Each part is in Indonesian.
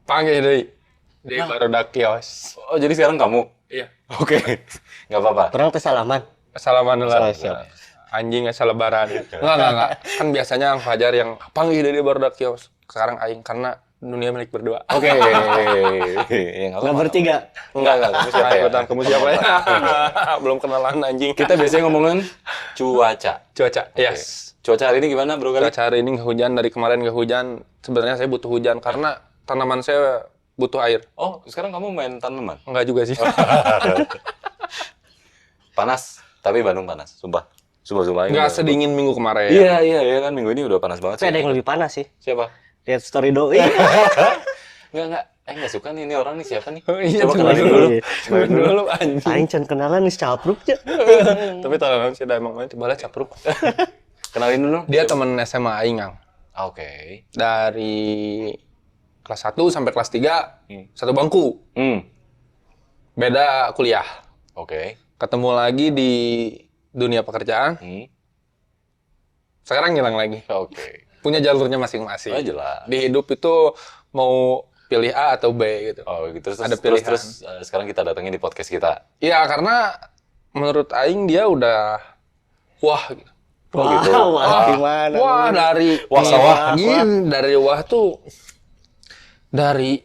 Panggil di barudak kios. Oh, jadi sekarang kamu? Iya. Oke. Nggak apa-apa. Orang teh salaman. Salaman lah. Siap. Anjing asal lebaran. Enggak. Kan biasanya Ang Fajar yang panggil di barudak kios. Sekarang aing karena dunia milik berdua. Oke. Nggak bertiga. Enggak. Kamu siapa ya? Ikutan kamu siapa ya? Belum kenalan anjing. Kita biasanya ngomongin cuaca. Cuaca. Yes. Cuaca hari ini gimana, Bro? Cuaca hari ini nggak hujan, dari kemarin nggak hujan. Sebenarnya saya butuh hujan karena tanaman saya butuh air. Oh, sekarang kamu main tanaman? Enggak juga sih. Panas, tapi Bandung panas, sumpah. Sumpah. Enggak sedingin minggu kemarin. Iya kan, minggu ini udah panas banget Tapi sih. ada yang lebih panas sih. Siapa? Lihat story doi. Enggak. Nggak suka nih, ini orang nih siapa nih? Oh, iya, Coba coba kenalin dulu. Kenalin dulu anjing. Aing can kenalan nih capruk aja. Tapi tanaman sih emang coba lihat capruk. Kenalin dulu. Dia teman SMA aing, Ang. Oke. Dari kelas 1 sampai kelas 3 satu bangku. Beda kuliah. Oke. Ketemu lagi di dunia pekerjaan. Sekarang ngilang lagi. Oke. Punya jalurnya masing-masing. Oh, jelas. Di hidup itu mau pilih A atau B gitu. Oh, gitu. Ada pilihan. Terus sekarang kita datengin di podcast kita. Iya, karena menurut aing dia udah wah gitu. Oh, gitu. Wah, gimana? Wah, dari Wah, sawah. Dari wah tuh dari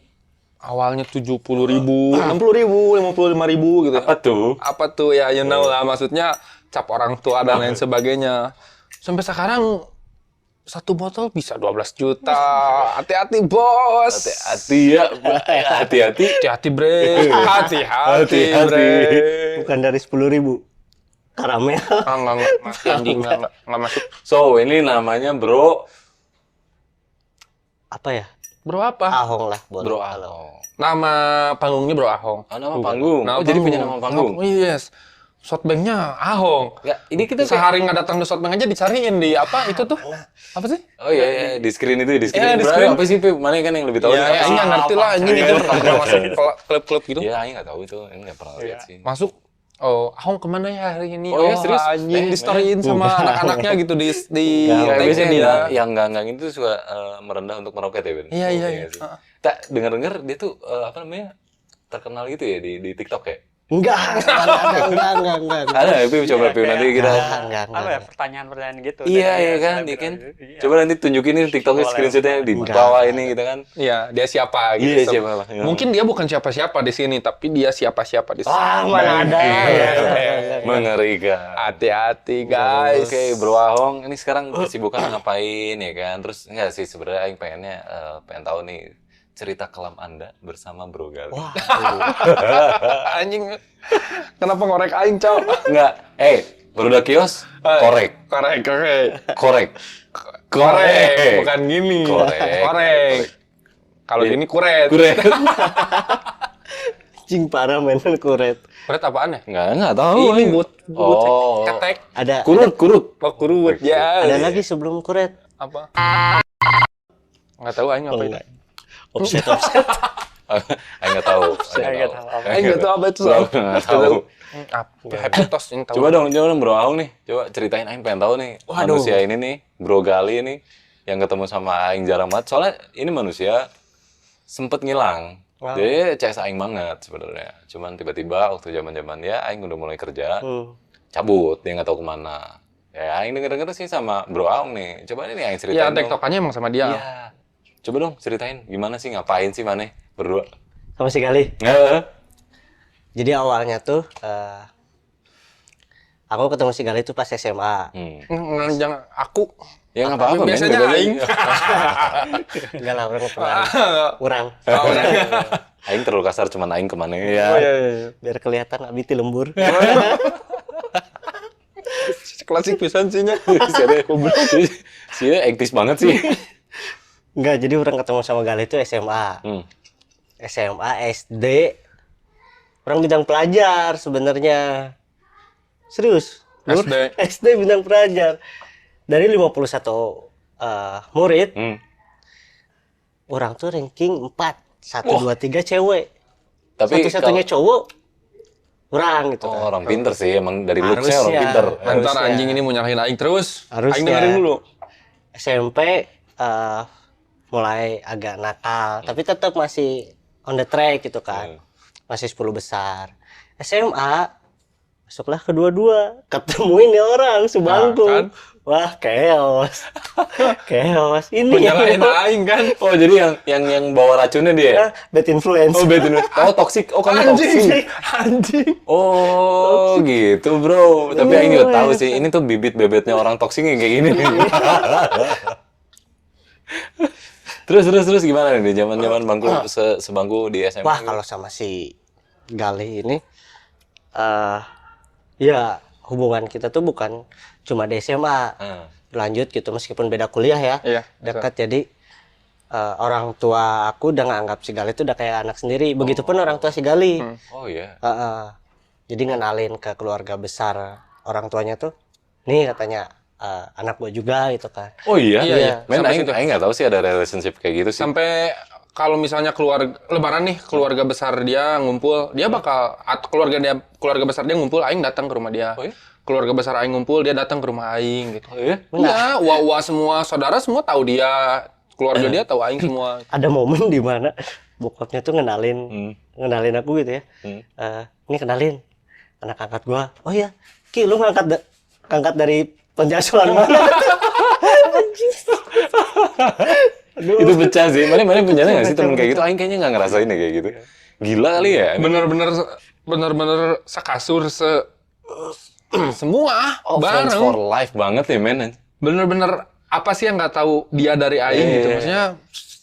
awalnya 70.000, 60.000, 55.000 gitu. Apa tuh? Ya you know lah, maksudnya cap orang tua dan lain sebagainya. Sampai sekarang satu botol bisa 12 juta. Hati-hati, Bos. Hati-hati ya. Hati-hati. Hati-hati, bre. Hati-hati, bre. Bukan dari 10.000. Karamel. Enggak masuk. So, ini namanya Bro. Apa ya? Bro apa? Ahong lah. boleh. Bro Ahong. Nama panggungnya Bro Ahong. Oh, nama panggung. Nama Jadi punya nama panggung. Yes. Shotbanknya Ahong. Ya, ini kita Sehari nggak datang di Shotbank aja dicariin di apa itu tuh? Apa sih? Oh iya, di screen itu, di screen. Iya, di Bro, screen. Apa sih, Pip? Mana kan yang lebih tahu? Ya, ini nggak ngerti lah. Ini itu pernah masuk klub-klub gitu. Iya, Aing nggak tahu itu. Aing nggak pernah lihat sih. Masuk. Oh, Ahong kemana ya hari ini? Oh, ya, serius? Anjing di storyin sama anak-anaknya gitu di Kayak tag biasanya dia. yang enggak itu suka merendah untuk meroket ya, Ben? Iya. Sih. Tak dengar-dengar dia tuh apa namanya? Terkenal gitu ya di TikTok ya? Enggak. Ada ya, Pip? Coba Pip nanti kita. Enggak. Apa ya, pertanyaan-pertanyaan gitu. Iya kan, dia kan. Coba nanti tunjukin nih TikToknya screenshotnya di bawah ini gitu kan. Iya, dia siapa gitu. Iya, siapa lah. Mungkin dia bukan siapa-siapa di sini, tapi dia siapa-siapa di sini. Mana ada. Mengerikan. Hati-hati, guys. Oke, Bro Ahong, ini sekarang kesibukan ngapain ya kan? Terus enggak sih sebenarnya Aing pengen tahu nih cerita kelam Anda bersama Bro Gali. Wah. Anjing. Kenapa ngorek aing, Cok? Enggak. Baru udah kios, korek. Korek. Bukan gini. Korek. Kalau gini kuret. Cing parah mainan kuret. Kuret apaan ya? Enggak tahu. Ini but Oh. ketek. Ada Kurut. Oh, kurut ya. ada lagi sebelum kuret. Apa? Enggak tahu aing apa itu. Offset. Aing enggak tahu. Aing enggak tahu apa itu. Enggak tahu. Apa? Happy toast ini tahu. Coba dong Bro Ahong nih. Coba ceritain Aing pengen tahu nih. Waduh. Manusia ini nih, Bro Gali ini yang ketemu sama Aing jarang banget. Soalnya ini manusia sempet ngilang. Wow. Dia CS Aing banget sebenarnya. Cuman tiba-tiba waktu zaman-zaman dia Aing udah mulai kerja, cabut, dia nggak tahu kemana. Ya Aing denger-denger sih sama Bro Ahong nih. Coba ini Aing ceritain Iya, tektokannya emang sama dia. Iya. Coba dong ceritain gimana sih, ngapain sih maneh berdua? Sama si Gali. Jadi awalnya tuh aku ketemu si Gali tuh pas SMA. Jangan aku. Ya nggak apa-apa, biasanya aing. Enggak lah, orang pernah. Kurang. Aing terlalu kasar, cuman Aing kemana Oh, ya? iya. Biar kelihatan abiti lembur. Klasik pisan sih nya. Sih ektis banget sih. Enggak, jadi orang ketemu sama Gali itu SMA. SMA, SD. Orang bidang pelajar sebenarnya. Serius. SD. SD bidang pelajar. Dari 51 murid, orang tuh ranking 4. 1, 2, 3 cewek. Tapi Satu-satunya cowok, orang gitu. orang pinter sih, emang dari looks-nya orang Harusnya. pinter. Ntar anjing ini mau nyalahin aing terus. Harusnya. Aing dengerin dulu. SMP mulai agak nakal, tapi tetap masih on the track gitu kan. Masih 10 besar. SMA masuklah kedua-dua, ketemuin nih orang sebangku. Nah, kan? Wah, chaos. Chaos. Ini Menyalahin aing kan. Oh, jadi yang bawa racunnya dia. bad influence. Oh, bad influence. Oh, toxic. Oh, kamu toxic. Anjing. Oh, gitu, Bro. Tapi aing juga tahu sih, ini tuh bibit-bebetnya orang toxic yang kayak gini. Terus gimana nih di zaman-zaman bangku sebangku di SMA? Wah, kalau sama si Galih ini ya hubungan kita tuh bukan cuma di SMA. Lanjut gitu meskipun beda kuliah ya. Iya, dekat jadi orang tua aku udah nganggap si Galih itu udah kayak anak sendiri. Begitupun orang tua si Galih. Oh iya. Jadi ngenalin ke keluarga besar orang tuanya tuh, nih katanya anak gua juga gitu kan. Oh iya. Iya. Men, Sampai aing nggak tahu sih ada relationship kayak gitu sih. Sampai kalau misalnya lebaran nih, keluarga besar dia ngumpul, dia bakal atau keluarga besar dia ngumpul, aing datang ke rumah dia. Oh, iya? Keluarga besar aing ngumpul, dia datang ke rumah aing gitu. Oh iya? Iya, uwa semua, saudara semua tahu dia, keluarga dia tahu aing semua. Ada momen di mana bokapnya tuh ngenalin aku gitu ya. Ini kenalin anak angkat gua. Oh iya, Ki lu ngangkat dari penjasuhan mana? Aduh. Itu pecah sih. Mana punya nggak sih temen kayak gitu? Aing kayaknya nggak ngerasain deh kayak gitu. Gila kali ya. Bener-bener sekasur semua Oh, friends bareng. for life banget ya, men. Bener-bener apa sih yang nggak tahu dia dari aing gitu. Maksudnya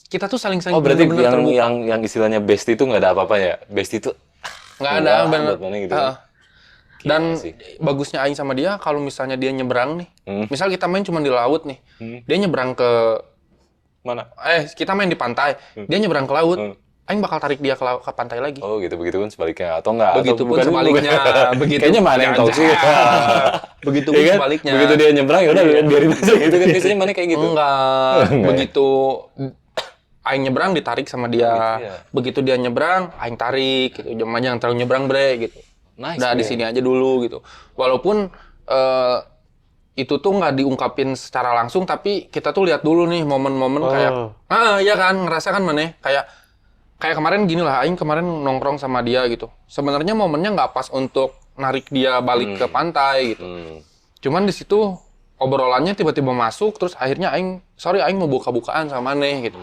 kita tuh saling Oh, berarti bener-bener terbuka. yang istilahnya bestie itu nggak ada apa-apanya. Bestie itu Nggak ada bener. buat mana gitu. Kan? Dan sih. bagusnya aing sama dia kalau misalnya dia nyebrang nih. Misal kita main cuma di laut nih. Dia nyebrang ke Mana? kita main di pantai. Dia nyebrang ke laut. Aing bakal tarik dia ke pantai lagi. Oh gitu, begitu pun sebaliknya atau enggak? Begitupun Atau bukan- sebaliknya. Begitu. Kayaknya mana yang tahu sih? Begitupun Iya kan? sebaliknya. Begitu dia nyebrang ya udah biarin aja gitu kan biasanya mana kayak gitu. Enggak. Begitu aing nyebrang ditarik sama dia. gitu ya. Begitu dia nyebrang, aing tarik gitu. Jangan terlalu nyebrang, bre gitu. Nice. Udah di ya. sini aja dulu gitu. Walaupun itu tuh nggak diungkapin secara langsung, tapi kita tuh lihat dulu nih momen-momen kayak iya kan, ngerasa kan mana kayak kemarin gini lah, aing kemarin nongkrong sama dia gitu. Sebenarnya momennya nggak pas untuk narik dia balik ke pantai gitu. Cuman di situ obrolannya tiba-tiba masuk, terus akhirnya aing mau buka-bukaan sama Maneh gitu.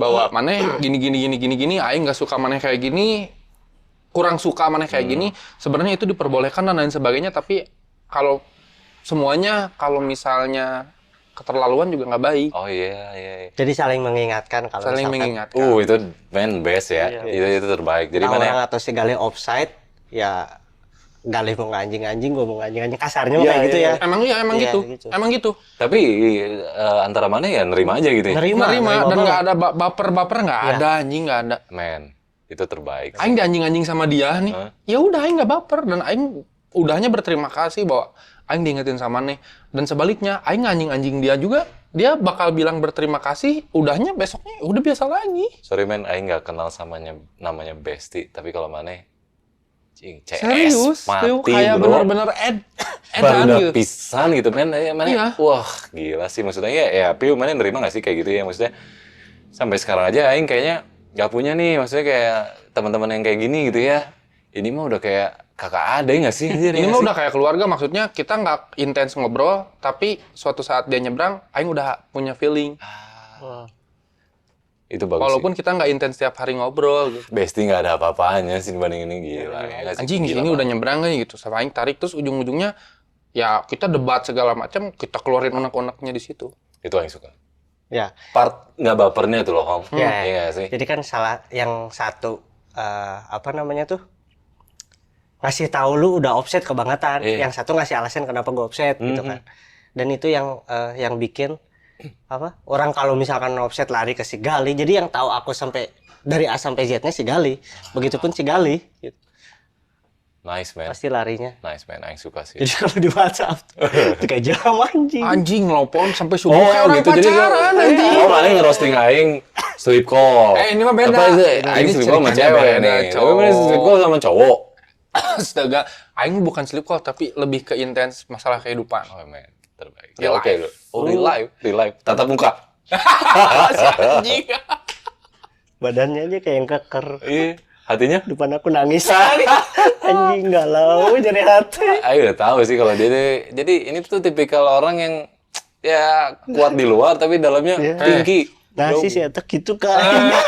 Bahwa Maneh gini, aing nggak suka Maneh kayak gini, kurang suka Maneh kayak gini. Sebenarnya itu diperbolehkan dan lain sebagainya, tapi kalau semuanya kalau misalnya keterlaluan juga nggak baik. Oh iya. Jadi saling mengingatkan kalau Saling misalkan mengingatkan. Itu man best ya. Itu terbaik. Jadi orang mana? atau si Galih offside, ya Galih mau nganjing-anjing, gua mau nganjing-anjing, kasarnya mah kayak gitu ya. Emang Iya, gitu. gitu. Emang gitu. Tapi antara mana ya nerima aja gitu ya. Nerima dan banget. nggak ada baper nggak ada anjing nggak ada. Man, itu terbaik. Aing dianjing-anjing sama dia nih. Ya udah aing nggak baper dan aing udahnya berterima kasih bahwa aing diingetin sama Maneh. Dan sebaliknya aing anjing-anjing dia juga, dia bakal bilang berterima kasih, udahnya besoknya udah biasa lagi. Sorry man, aing nggak kenal namanya bestie. Tapi kalau mana? CS Serius, mati tuh kayak bro. bener-bener edan Banda gitu. pisan gitu men, mana? Iya. Wah gila sih maksudnya ya Piu mana nerima nggak sih kayak gitu ya maksudnya sampai sekarang aja Aing kayaknya nggak punya nih maksudnya kayak teman-teman yang kayak gini gitu ya. Ini mah udah kayak kakak adek nggak sih? Ini mah udah kayak keluarga, maksudnya kita nggak intens ngobrol, tapi suatu saat dia nyebrang, aing udah punya feeling. Itu bagus. Walaupun kita nggak intens tiap hari ngobrol gitu. Bestie nggak ada apa-apanya sih dibanding ini gila. Ya, Anjing ini udah nyebrang nih gitu, sama aing tarik terus ujung-ujungnya ya kita debat segala macam, kita keluarin unek-uneknya di situ. Itu Aing suka. Ya. Part nggak bapernya tuh loh, Hong. Ya. Iya sih. Jadi kan salah yang satu apa namanya tuh? Ngasih tahu lu udah offset kebangetan. Iya. Yang satu ngasih alasan kenapa gua offset gitu kan. Dan itu yang bikin apa? Orang kalau misalkan offset lari ke si Gali, jadi yang tahu aku sampai dari A sampai Z-nya si Gali. Begitupun si Gali gitu. Nice man. Pasti larinya. Nice man, Aing suka sih. Jadi kalau di WhatsApp itu kayak jam anjing. Anjing nelpon sampai subuh kayak orang jadi pacaran anjing. Oh, mana ngerosting Aing sleep call. Ini mah beda. Apa sih? Aing Ini sleep call sama ceritanya cewek beda, nih. Tapi cowok. mana sleep call sama cowok. Astaga, aing bukan sleep call tapi lebih ke intens masalah kehidupan. Oh man, terbaik. Real Ya oke. life. Oh, real life. Tatap muka. Si anjing. Badannya aja kayak yang keker. Iya, hatinya? Depan aku nangis. Anjing galau jadi hati. Ayo udah tahu sih kalau dia jadi ini tuh tipikal orang yang ya kuat di luar tapi dalamnya Iya. tinggi. Nah sih si Eta gitu kan.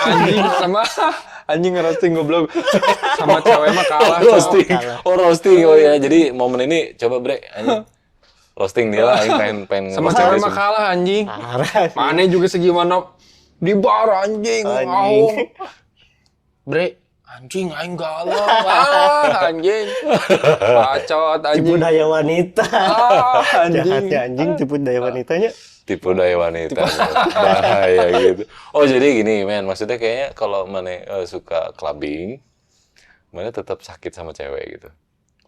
Anjing sama anjing ngerosting goblok. Sama cewek mah kalah. Roasting. Kalah. Oh, roasting. Oh ya, jadi momen ini coba Bre, anjing. Roasting dia lah, aing pengen Sama nge-roast cewek dia mah semua. kalah anjing. Parah. Mana juga segimana di bar anjing. Anjing. Ngawung. Bre, anjing aing galau. Anjing. Bacot Tipu anjing. daya wanita. Anjing. Jahatnya anjing tipu daya wanitanya. Tipu daya wanita. Bahaya gitu. Oh, jadi gini, men. Maksudnya kayaknya kalau mana suka clubbing, mana tetap sakit sama cewek gitu.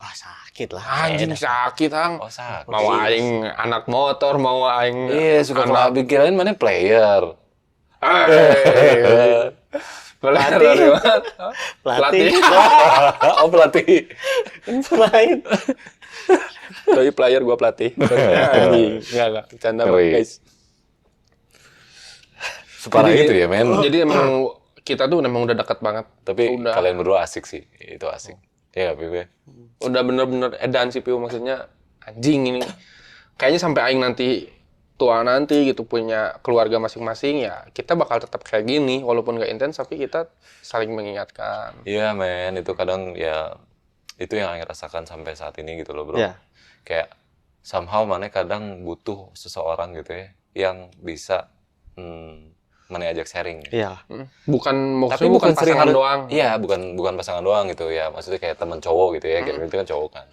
Wah sakit lah. Anjing sakit, Ang. Oh, sakit. Mau aing anak motor, mau aing Iya, suka clubbing. Kirain mana player. Pelatih. Pelatih. Oh, pelatih. Lain. Tapi player gua pelatih. Anjing. Enggak. Bercanda Ngeri. guys. Separah itu ya, men. Jadi emang kita tuh emang udah dekat banget. Tapi udah kalian berdua asik sih. Itu asik. Iya, Piu ya. udah bener-bener edan sih Piu, maksudnya anjing ini. Kayaknya sampai aing nanti tua nanti gitu punya keluarga masing-masing ya kita bakal tetap kayak gini walaupun gak intens tapi kita saling mengingatkan. Iya, men. Itu kadang ya itu yang Aing rasakan sampai saat ini gitu loh, bro. Iya. Kayak somehow mana kadang butuh seseorang gitu ya yang bisa mana ajak sharing. Gitu. Iya. Bukan Tapi maksudnya bukan sering pasangan harus- doang. Iya, bukan pasangan doang gitu ya. Maksudnya kayak teman cowok gitu ya. Kayak gitu kan cowok kan.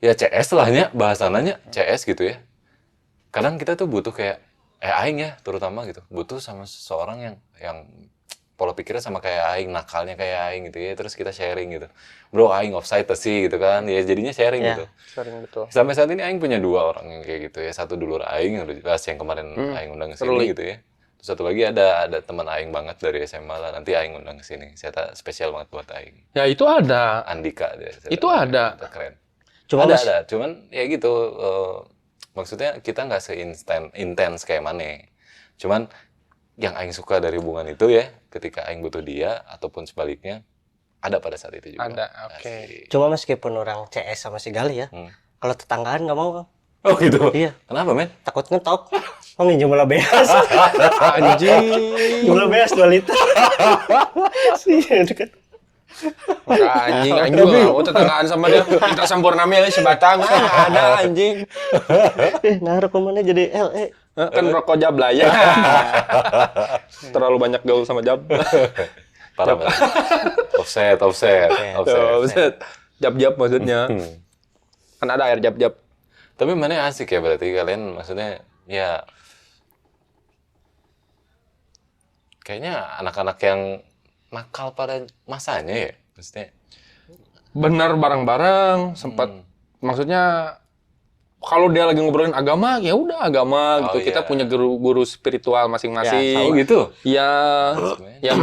Ya CS lahnya, bahasannya CS gitu ya. Kadang kita tuh butuh kayak aing ya terutama gitu. Butuh sama seseorang yang pola pikirnya sama kayak aing, nakalnya kayak aing gitu ya. Terus kita sharing gitu. Bro, aing offside sih gitu kan. Ya jadinya sharing Iya. gitu. Sering betul. Sampai saat ini aing punya 2 orang yang kayak gitu ya. Satu dulur aing yang udah jelas yang kemarin aing undang ke sini Truly. gitu ya. Terus satu lagi ada teman aing banget dari SMA lah. Nanti aing undang ke sini. Saya spesial banget buat aing. Ya itu ada. Andika dia. Itu ada. Keren. Cuma ada, mas- ada. Cuman ya gitu. Maksudnya kita nggak intens kayak mana. Cuman yang aing suka dari hubungan itu ya, ketika aing butuh dia ataupun sebaliknya, ada pada saat itu juga. Ada, oke. Asik. Cuma meskipun orang CS sama si Gali ya, kalau tetanggaan nggak mau Bang. Oh gitu. Iya. Kenapa, men? Takut ngetok. Oh nggak jumlah beas. Anjing. Jumlah beas 2 liter. Iya dekat. Enggak, anjing juga nggak mau tetanggaan sama dia. Kita sampurnami aja sebatang. Ada anjing. Naruh kemana jadi LE. Kan rokok Jablaya. Terlalu banyak gaul sama Jab. Parah banget. Offset. Jab-jab maksudnya. Kan ada air jab-jab. Tapi mana asik ya berarti kalian maksudnya ya kayaknya anak-anak yang nakal pada masanya ya maksudnya. Bener bareng-bareng sempat maksudnya kalau dia lagi ngobrolin agama ya udah agama gitu. Oh, Kita iya. punya guru-guru spiritual masing-masing. Oh gitu. Ya, Sebenarnya. yang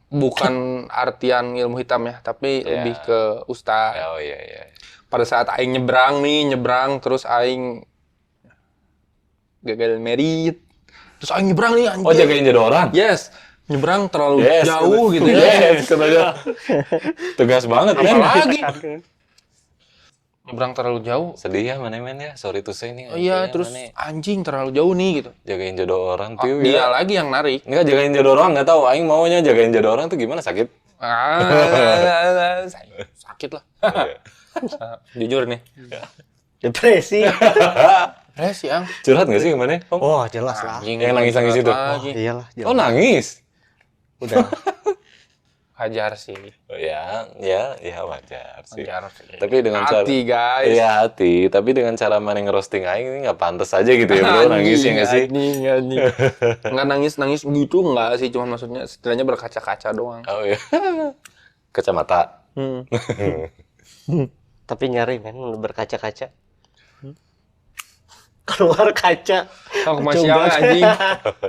bukan artian ilmu hitam ya, tapi Ya. lebih ke ustaz. Oh iya. Pada saat aing nyebrang terus aing gagal merit. Terus aing nyebrang nih anjing. Oh jagain jodoh orang. Yes, nyebrang terlalu Yes, jauh gitu ya. Yes, katanya. Tegas banget kan. Apalagi nyebrang terlalu jauh. Sedih ya mana men ya. Sorry to say nih. Oh iya, kayaknya terus Mane anjing terlalu jauh nih gitu. jagain jodoh orang tuh Dia ya. lagi yang narik. Enggak jagain jodoh orang nggak tahu. Aing maunya jagain jodoh orang tuh gimana sakit? Sakit lah. Jujur nih. Depresi. Resi, Ang. Curhat nggak sih kemana? Oh jelas lah. Anjing, Yang nangis-nangis itu? lagi. Iyalah. Oh nangis. Udah. Hajar sih. Oh, ya wajar sih. Hajar sih. Tapi dengan cara Hati, guys. Iya hati, tapi dengan cara mana ngerosting aing ini nggak pantas aja gitu ya bro, nangis ya nggak sih? Anjing. Nggak nangis gitu nggak sih, cuman maksudnya setidaknya berkaca-kaca doang. Oh iya, kacamata. Tapi nyari men berkaca-kaca. Keluar kaca. Oh, masih anjing.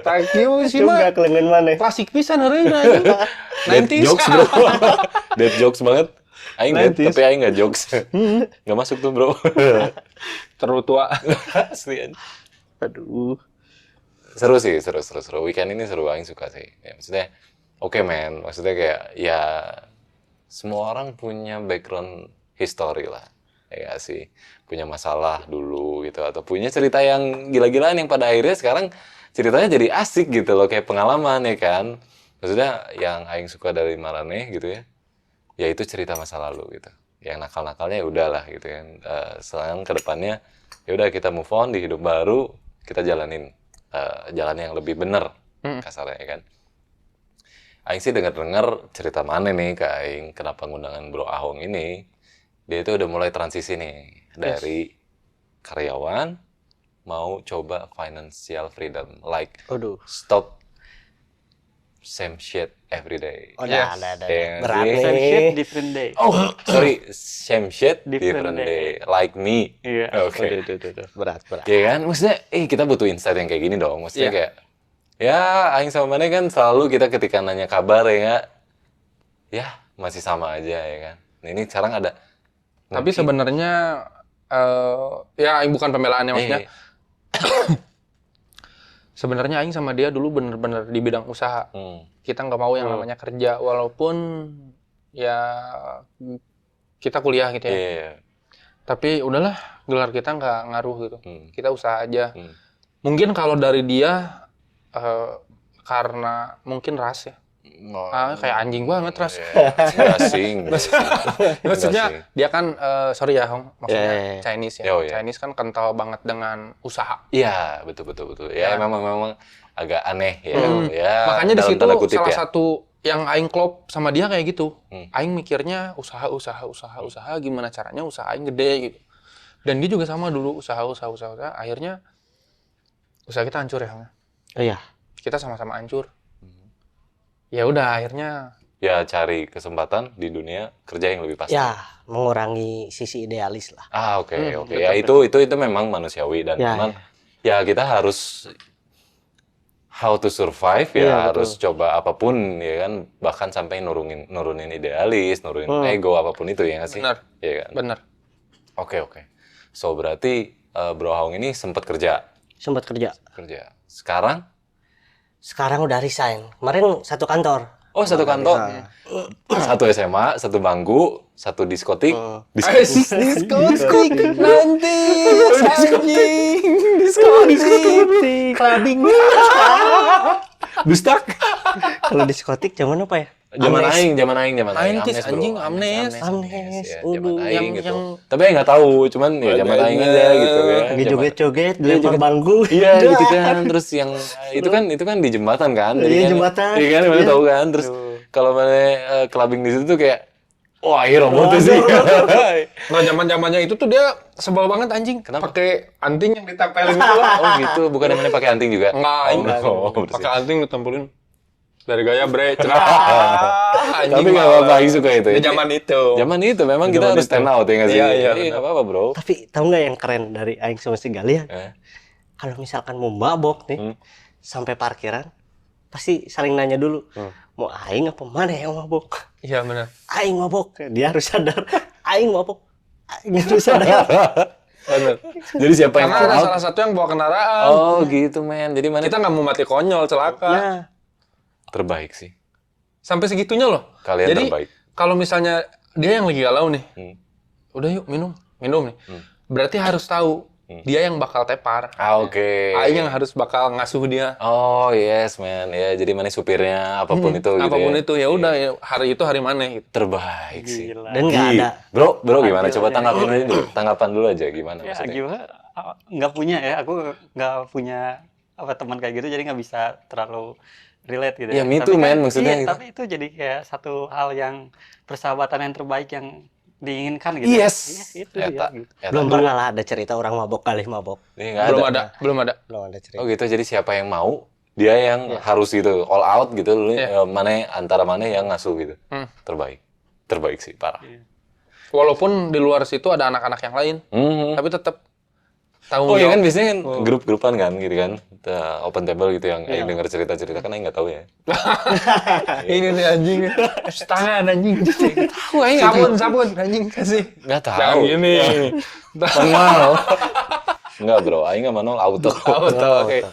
Tak kieu sih Cuma mah. kelengan mana? Klasik pisan heureuna anjing. Dead 90s. jokes bro, dead jokes banget. Aing dead, 90s. tapi aing nggak jokes, nggak masuk tuh bro. Terlalu tua. Asli. Aduh. seru sih, seru. Weekend ini seru, Aing suka sih. Ya, maksudnya, oke men, maksudnya kayak ya semua orang punya background history lah, ya nggak sih, punya masalah dulu gitu, atau punya cerita yang gila-gilaan yang pada akhirnya sekarang ceritanya jadi asik gitu loh, kayak pengalaman ya kan. Maksudnya yang Aing suka dari Maraneh gitu ya, yaitu cerita masa lalu gitu. Yang nakal-nakalnya ya udahlah gitu kan. Sekarang ke depannya ya udah kita move on di hidup baru, kita jalanin jalan yang lebih bener kasarnya ya kan. Aing sih dengar-dengar cerita mana nih ke Aing kenapa ngundangan Bro Ahong ini, dia itu udah mulai transisi nih dari karyawan mau coba financial freedom, like Aduh. stop same shit every day. Oh, Yes. ada. Iya, Berat sih. Same shit, nih. different day. Oh, sorry, same shit, Different different day. Like me. Iya. Oke. Aduh. Berat. Ya kan, maksudnya, kita butuh insight yang kayak gini dong. Maksudnya Iya. kayak, ya, Aing sama Mane kan selalu kita ketika nanya kabar ya masih sama aja ya kan. Nah, ini sekarang ada. Tapi sebenarnya ya bukan pembelaannya maksudnya. Sebenarnya Aing sama dia dulu bener-bener di bidang usaha. Kita nggak mau yang namanya kerja, walaupun ya kita kuliah gitu ya. Iya. Tapi udahlah, gelar kita nggak ngaruh gitu. Kita usaha aja. Hmm. Mungkin kalau dari dia karena mungkin ras ya. Kayak anjing banget ras. Enggak sih. Maksudnya dia kan sorry ya Hong, maksudnya Yeah. Chinese ya. Oh, yeah. Chinese kan kental banget dengan usaha. Iya, betul. Ya, Ya. memang agak aneh ya. Ya, Makanya di dalam situ tanda kutip salah ya. satu yang Aing klop sama dia kayak gitu. Aing mikirnya usaha gimana caranya usaha Aing gede gitu. Dan dia juga sama dulu usaha. Akhirnya usaha kita hancur ya Hong. Iya. Kita sama-sama hancur. Ya udah akhirnya Ya cari kesempatan di dunia kerja yang lebih pasti. Ya, mengurangi sisi idealis lah. Oke. Ya itu memang manusiawi dan Ya, memang ya kita harus how to survive ya, Iya, harus coba apapun ya kan, bahkan sampai nurunin idealis, nurunin ego apapun itu ya nggak sih? benar. Iya kan? Benar. Oke. So berarti Bro Haung ini sempat kerja. Sempat kerja. Sekarang? Sekarang udah resign. Kemarin satu kantor. Oh, satu kantor. Satu SMA, satu bangku, satu diskotik. Diskotik nanti anjing. Diskotik, clubbing. Dustak. Kalau diskotik zaman apa ya? Zaman aing. Nineties, Amnes, bro. anjing, amnes. Amnes. Ya, zaman Udah, aing gitu. yang- Tapi aing nggak tahu, cuman ya zaman aing aja gitu ya. Lagi Zaman- joget-joget, dilempar bangku. Iya gitu kan, terus yang itu kan di jembatan kan. Jadi Iya, kan- jembatan. Iya kan, mana Iya. tahu kan. Terus kalau mana clubbing di situ tuh kayak, wah ini robotnya sih. Nah, zaman-zamannya itu tuh dia sebel banget anjing. Kenapa? Pakai anting yang ditempelin gitu lah. Oh gitu, bukan yang mana pakai anting juga? Enggak, bersih. pakai anting ditempelin. Dari gaya bre, cenah. Tapi nggak apa-apa, Aing suka itu. Di zaman itu. Zaman itu memang Di kita zaman harus itu. stand out ya nggak sih? Iya, Jadi benar. nggak apa-apa bro. Tapi tahu nggak yang keren dari Aing sama si Galian? Eh. Kalau misalkan mau mabok nih, sampai parkiran, pasti saling nanya dulu. Mau Aing apa mana yang mabok? Iya benar. Aing mabok. Dia harus sadar. Aing mabok. Aing harus sadar. Benar. Jadi siapa yang Karena ada out? salah satu yang bawa kendaraan. Oh gitu men. Jadi mana Kita nggak mau mati konyol, celaka. Nah, terbaik sih. Sampai segitunya loh. Kalian Jadi, terbaik. kalau misalnya dia yang lagi galau nih, udah yuk minum nih. Berarti harus tahu dia yang bakal tepar. Oke. Aing yang harus bakal ngasuh dia. Oh yes man. Ya jadi mana supirnya apapun itu gitu Apapun ya. itu ya udah ya, hari itu hari mana gitu. Terbaik sih. Gila. dan nggak ada. Bro gimana? Gila, Coba ya. tanggapan dulu aja gimana Ya maksudnya. gimana? Nggak punya ya. Aku nggak punya teman kayak gitu, jadi nggak bisa terlalu relate gitu. Ya, me Tapi too, man, maksudnya iya, gitu. tapi itu jadi kayak satu hal yang persahabatan yang terbaik yang diinginkan gitu. Yes. Iya, itu Eta. dia. Gitu. Belum pernah lah ada cerita orang mabok kali mabok. Ini nggak Belum ada. ada. Belum ada cerita. Oh gitu. Jadi siapa yang mau dia yang harus gitu all out gitu. Iya. Antara mana yang ngasuh gitu. Terbaik sih parah. Walaupun di luar situ ada anak-anak yang lain, tapi tetap tahu Oh iya kan biasanya kan grup-grupan kan gitu kan. Open table gitu yang Iya. denger cerita-cerita kan Aing nggak tahu ya. Ini nih anjing. Tangan anjing. Tahu Aing Sabun anjing kasih. nggak Jangan tahu. gini. Pengal. Enggak bro, aing nggak manual, auto. Auto, oke.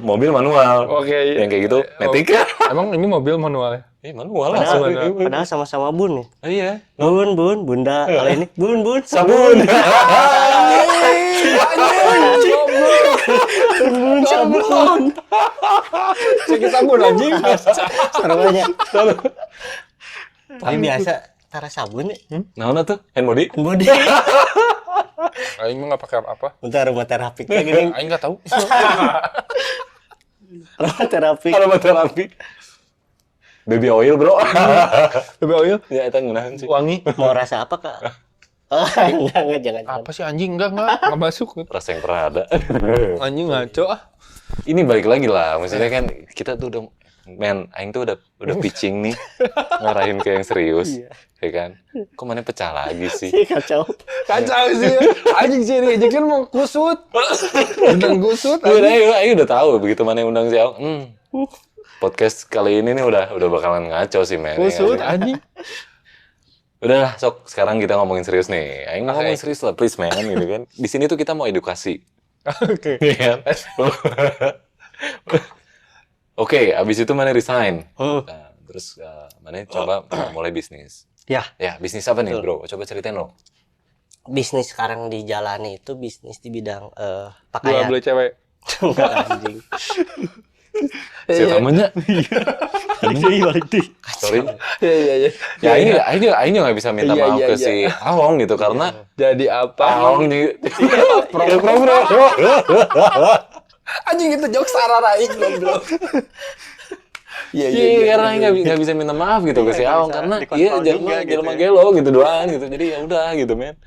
Mobil manual. Oke. Yang kayak gitu, matic. Emang ini mobil manual ya? Manual lah. Padahal sama-sama bun ya. Iya. Bun, bunda. Kalau ini bun, Sabun. bun, sabun. Sakit sabun anjing. Sarwanya. Tapi biasa tara sabun ya. Nah, tuh hand body. Body. Aing mah nggak pakai apa. Untuk aroma terapi kayak gini. Aing nggak tahu. Aroma terapi. Aromaterapi. Baby oil bro. Baby oil. Ya itu ngunahan sih. Wangi. Mau rasa apa kak? Oh, enggak, jangan. Apa sih anjing? Enggak masuk. Rasa yang pernah ada. Anjing ngaco ah. Ini balik lagi lah, maksudnya kan kita tuh udah, aing tuh udah pitching nih, ngarahin ke yang serius, ya kan? Kok mana pecah lagi sih? Kacau. Kacau sih. Anjing sih ini kan mau kusut. Undang kusut. Aing udah tahu begitu mana yang undang si Aung. Podcast kali ini nih udah bakalan ngaco sih men. Kusut Ya, anjing. udah sok sekarang kita ngomongin serius nih. Aing ngomongin serius lah please man gitu kan. Di sini tuh kita mau edukasi. Oke. Iya kan? Oke, abis itu mana resign. Nah, terus mana coba mulai bisnis. Ya, Ya, bisnis apa nih bro? Coba ceritain lo. bisnis sekarang dijalani itu bisnis di bidang Dua pakaian. beli cewek. Enggak anjing. Si tamunya. Balik deh. Sorry. Iya. Ya, Aing juga nggak bisa minta Iya, maaf iya, ke iya. si Awong gitu karena Jadi apa? Awong di Anjing itu jokes Sarah Raik belum. Iya. karena Aing nggak bisa minta maaf gitu ke si Awong karena iya jelma gelo gitu doang gitu. Jadi ya udah gitu men.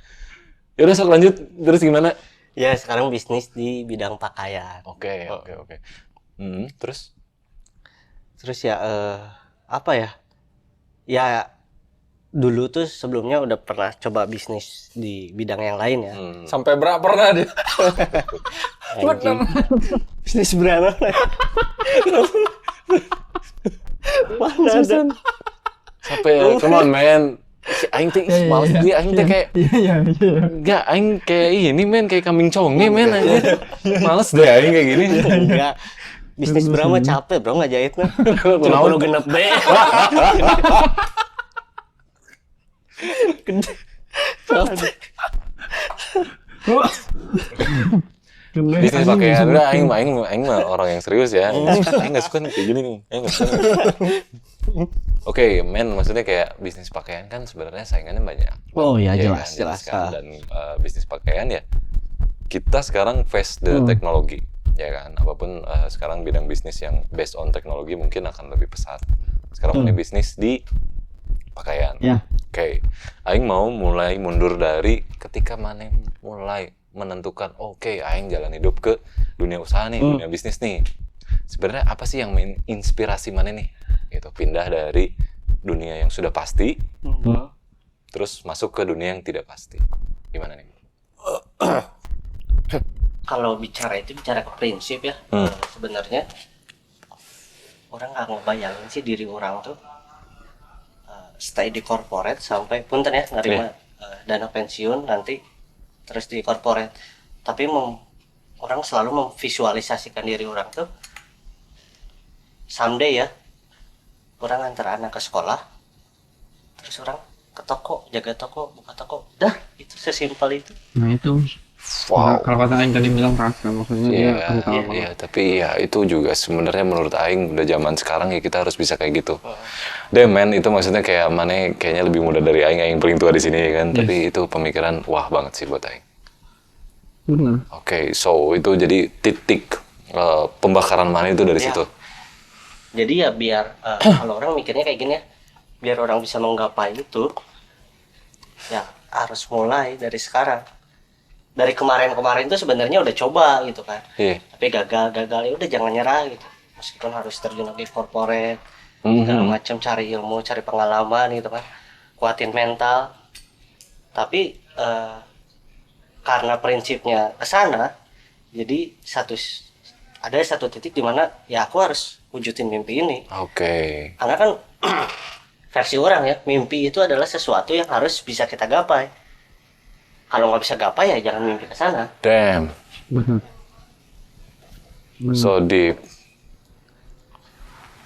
Ya udah sok lanjut terus gimana? Ya, sekarang bisnis di bidang pakaian. Oke. Terus? Terus ya apa ya? Ya dulu tuh sebelumnya udah pernah coba bisnis di bidang yang lain ya. Sampai berapa pernah dia? Anjing. Bisnis berapa? Mana ada? Sampai come on man. Si Aing teh males dia Aing teh kayak enggak Aing kayak ini men kayak kambing conge men anjing. Males deh Aing kayak gini. Enggak. Bisnis berapa capek bro ngajahitnya. Kenapa? Kudu genep be. Bisnis pakaian udah aing mah orang yang serius ya. Aing enggak suka nih kayak gini nih. Aing enggak suka. Oke, men, maksudnya kayak bisnis pakaian kan sebenarnya saingannya banyak. Oh ya, Ya jelas. kan? Dan bisnis pakaian ya kita sekarang face the teknologi, ya kan. Apapun sekarang bidang bisnis yang based on teknologi mungkin akan lebih pesat. Sekarang punya bisnis di pakaian. Ya. Oke, aing mau mulai mundur dari ketika mana mulai menentukan oke, aing jalan hidup ke dunia usaha nih, dunia bisnis nih. Sebenarnya apa sih yang menginspirasi mana nih? Gitu, pindah dari dunia yang sudah pasti, terus masuk ke dunia yang tidak pasti. Gimana nih? Kalau bicara itu bicara ke prinsip ya. Sebenarnya orang nggak ngebayangin sih diri orang tuh stay di corporate sampai punten ya nerima dana pensiun nanti terus di corporate. Tapi orang selalu memvisualisasikan diri orang tuh someday ya orang antar anak ke sekolah terus orang ke toko, jaga toko, buka toko, dah itu sesimpel itu. Nah itu kalau kata Aing tadi bilang rasa maksudnya dia Iya, tapi ya itu juga sebenarnya menurut Aing udah zaman sekarang ya kita harus bisa kayak gitu. Men, itu maksudnya kayak mana kayaknya lebih muda dari Aing paling tua di sini ya kan. Tapi itu pemikiran wah banget sih buat Aing. benar. Oke, so itu jadi titik pembakaran mana itu dari situ. Jadi ya biar kalau orang mikirnya kayak gini ya, biar orang bisa menggapai itu, ya harus mulai dari sekarang. Dari kemarin-kemarin tuh sebenarnya udah coba gitu kan, tapi gagal ya udah jangan nyerah gitu. Meskipun harus terjun di corporate, segala macam cari ilmu, cari pengalaman gitu kan, kuatin mental. Tapi karena prinsipnya kesana, jadi ada satu titik di mana ya aku harus wujudin mimpi ini. Oke. Karena kan versi orang ya, mimpi itu adalah sesuatu yang harus bisa kita gapai. Kalau nggak bisa gapai ya jangan mimpi ke sana. Damn. Benar. So deep.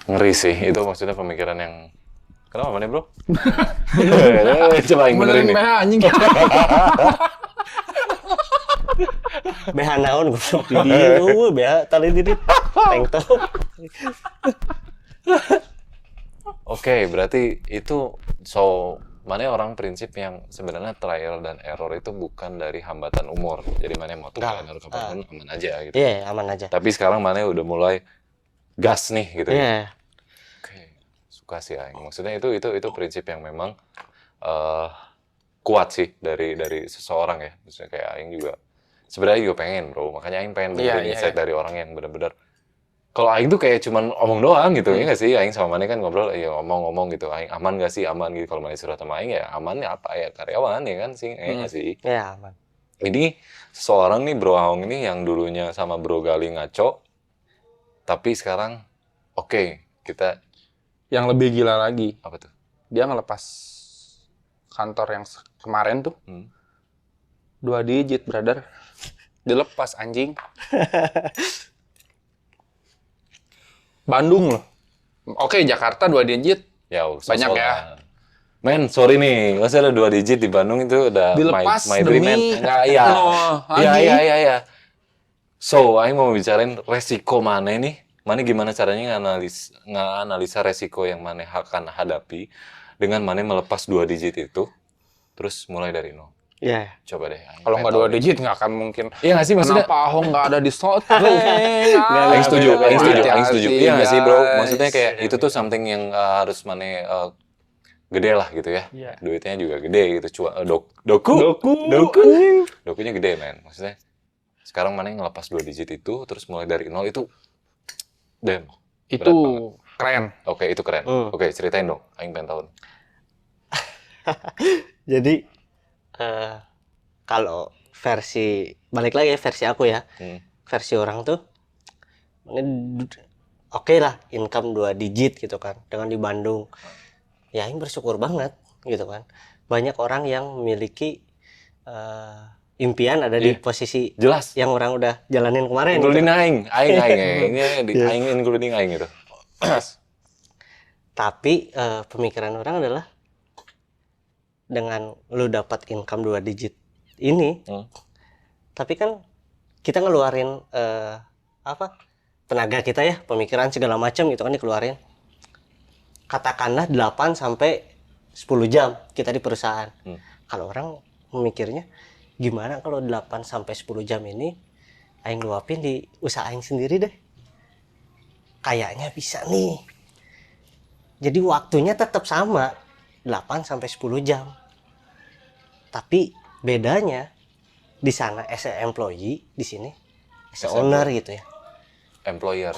Ngeri sih, itu maksudnya pemikiran yang... Kenapa mana bro? Coba yang benerin nih. BH anjing. BH naon goblok di dieu BH tali diri tank top. Oke, berarti itu mana orang prinsip yang sebenarnya trial dan error itu bukan dari hambatan umur. Jadi mana mau trial dan error kapanpun aman aja gitu. Iya, aman aja. Tapi sekarang mana udah mulai gas nih gitu. Iya. Oke, suka sih Aing. Maksudnya itu prinsip yang memang kuat sih dari seseorang ya. Maksudnya kayak Aing juga sebenarnya juga pengen bro. Makanya Aing pengen dengerin insight dari orang yang benar-benar. Kalau Aing tuh kayak cuman omong doang gitu, ya nggak sih? Aing sama Mane kan ngobrol, ya ngomong-ngomong gitu. Aing aman nggak sih? Aman gitu. Kalau Mane suruh sama Aing ya aman ya apa ya karyawan ya kan sih? Ya nggak sih? Iya, aman. Ini seseorang nih Bro Aong ini yang dulunya sama Bro Gali ngaco, tapi sekarang oke, kita Yang lebih gila lagi, apa tuh? dia ngelepas kantor yang kemarin tuh 2 digit, brother. Dilepas anjing. Bandung loh. Oke, Jakarta 2 digit. Ya, Banyak ya. Men, sorry nih, masa ada 2 digit di Bandung itu udah Dilepas my dream man. demi Enggak, iya. anjing. Iya. So, Aing mau bicarain resiko mana nih? Mana gimana caranya nganalisa resiko yang mana akan hadapi dengan mana melepas 2 digit itu, terus mulai dari nol. Iya. Coba deh. Aing Kalau pengen nggak tahu 2 nih. digit nggak akan mungkin. Iya nggak sih maksudnya? Kenapa Ahong nggak ada di slot? Aing setuju. Iya nggak sih bro? guys. Maksudnya kayak itu tuh something yang harus mana gede lah gitu ya. Iya. Duitnya juga gede gitu. Dokunya gede men. Maksudnya sekarang mana yang ngelepas 2 digit itu terus mulai dari nol itu damn. Itu keren. Oke, itu keren. Oke, ceritain dong. Aing pengen tahu. Jadi kalau balik lagi versi aku ya. Versi orang tuh oke lah income 2 digit gitu kan dengan di Bandung. Ya Aing bersyukur banget gitu kan. Banyak orang yang memiliki impian ada di posisi Jelas. yang orang udah jalanin kemarin. Including gitu. Aing. Aing including Aing gitu. Tapi pemikiran orang adalah dengan lu dapat income 2 digit ini, tapi kan kita ngeluarin tenaga kita ya, pemikiran segala macam gitu kan dikeluarin. Katakanlah 8 sampai 10 jam kita di perusahaan. Kalau orang memikirnya gimana kalau 8 sampai 10 jam ini aing luapin di usaha aing sendiri deh. Kayaknya bisa nih. Jadi waktunya tetap sama 8 sampai 10 jam. Tapi bedanya di sana as a employee, di sini as a owner gitu ya. Employer.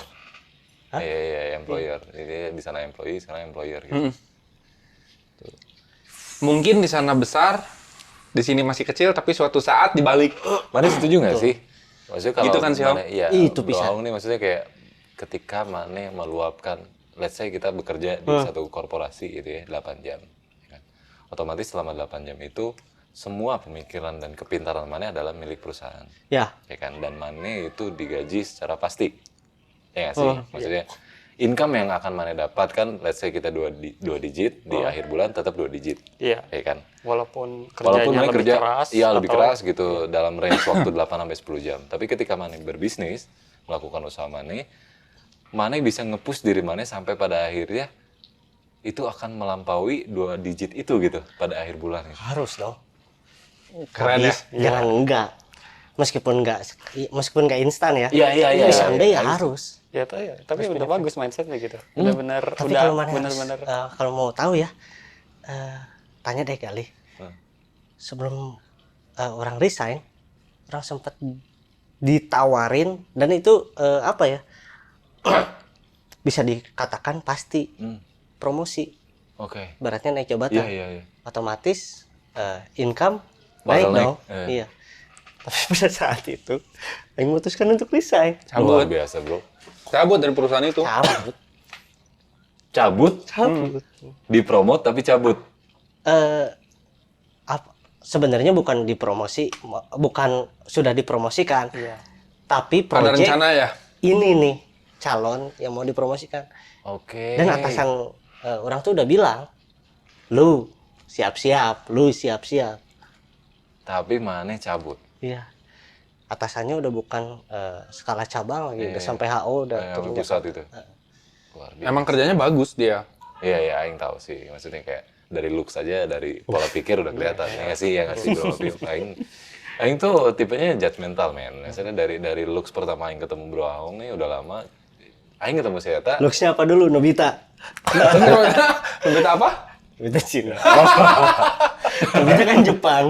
Iya, employer. Jadi di sana employee, sana employer gitu. Mungkin di sana besar, di sini masih kecil, tapi suatu saat dibalik. Mana setuju nggak sih? Maksudnya kalau Gitu kan sih, Om? iya, Itu Bro bisa. Aung nih maksudnya kayak ketika Mane meluapkan, let's say kita bekerja di satu korporasi gitu ya, 8 jam. Ya kan? Otomatis selama 8 jam itu, semua pemikiran dan kepintaran Mane adalah milik perusahaan. Ya, Ya kan? Dan Mane itu digaji secara pasti. Ya nggak sih? Maksudnya, income yang akan Mane dapatkan, let's say kita 2 digit, di akhir bulan tetap 2 digit. Iya. Ya kan? Walaupun Walaupun kerjanya Mane lebih kerja, keras. iya lebih atau- keras gitu dalam range waktu 8 sampai 10 jam. Tapi ketika Mane berbisnis, melakukan usaha Mane bisa nge-push diri Mane sampai pada akhirnya itu akan melampaui 2 digit itu gitu pada akhir bulan. Gitu. harus dong. Keren ya? Jangan enggak. Meskipun enggak instan ya. Iya. Bisa enggak ya harus. Ya, tapi udah bagus mindsetnya gitu. Benar-benar Tapi udah kalau mana benar-benar kalau mau tahu ya, tanya deh kali. Sebelum orang resign, orang sempat ditawarin dan itu apa ya? Bisa dikatakan pasti promosi. Oke. Baratnya naik jabatan. Iya. Otomatis income Bakal naik dong. naik, Iya. Tapi pada saat itu, Aing memutuskan untuk resign. Luar biasa, Bro. Cabut dari perusahaan itu. Cabut. Cabut, dipromot tapi cabut. Sebenarnya bukan dipromosi, bukan sudah dipromosikan. Iya. Tapi Ada project rencana ya? ini nih calon yang mau dipromosikan. Oke. Dan atasan orang tuh udah bilang, lu siap-siap. Tapi mana cabut. Iya. Atasannya udah bukan skala cabang lagi, udah Iya. sampai HO udah Yang turun pusat Jakarta. itu. Luar biasa. Emang kerjanya bagus dia. Iya, iya, aing tahu sih. Maksudnya kayak dari look saja, dari pola pikir udah kelihatan. Ya nggak sih, ya nggak sih bro. Aing tuh tipenya judgmental, men. Maksudnya dari looks pertama aing ketemu Bro Aung nih udah lama. Aing ketemu si Eta. Looks-nya apa dulu? Nobita. Nobita apa? Nobita Cina. Nobita kan Jepang.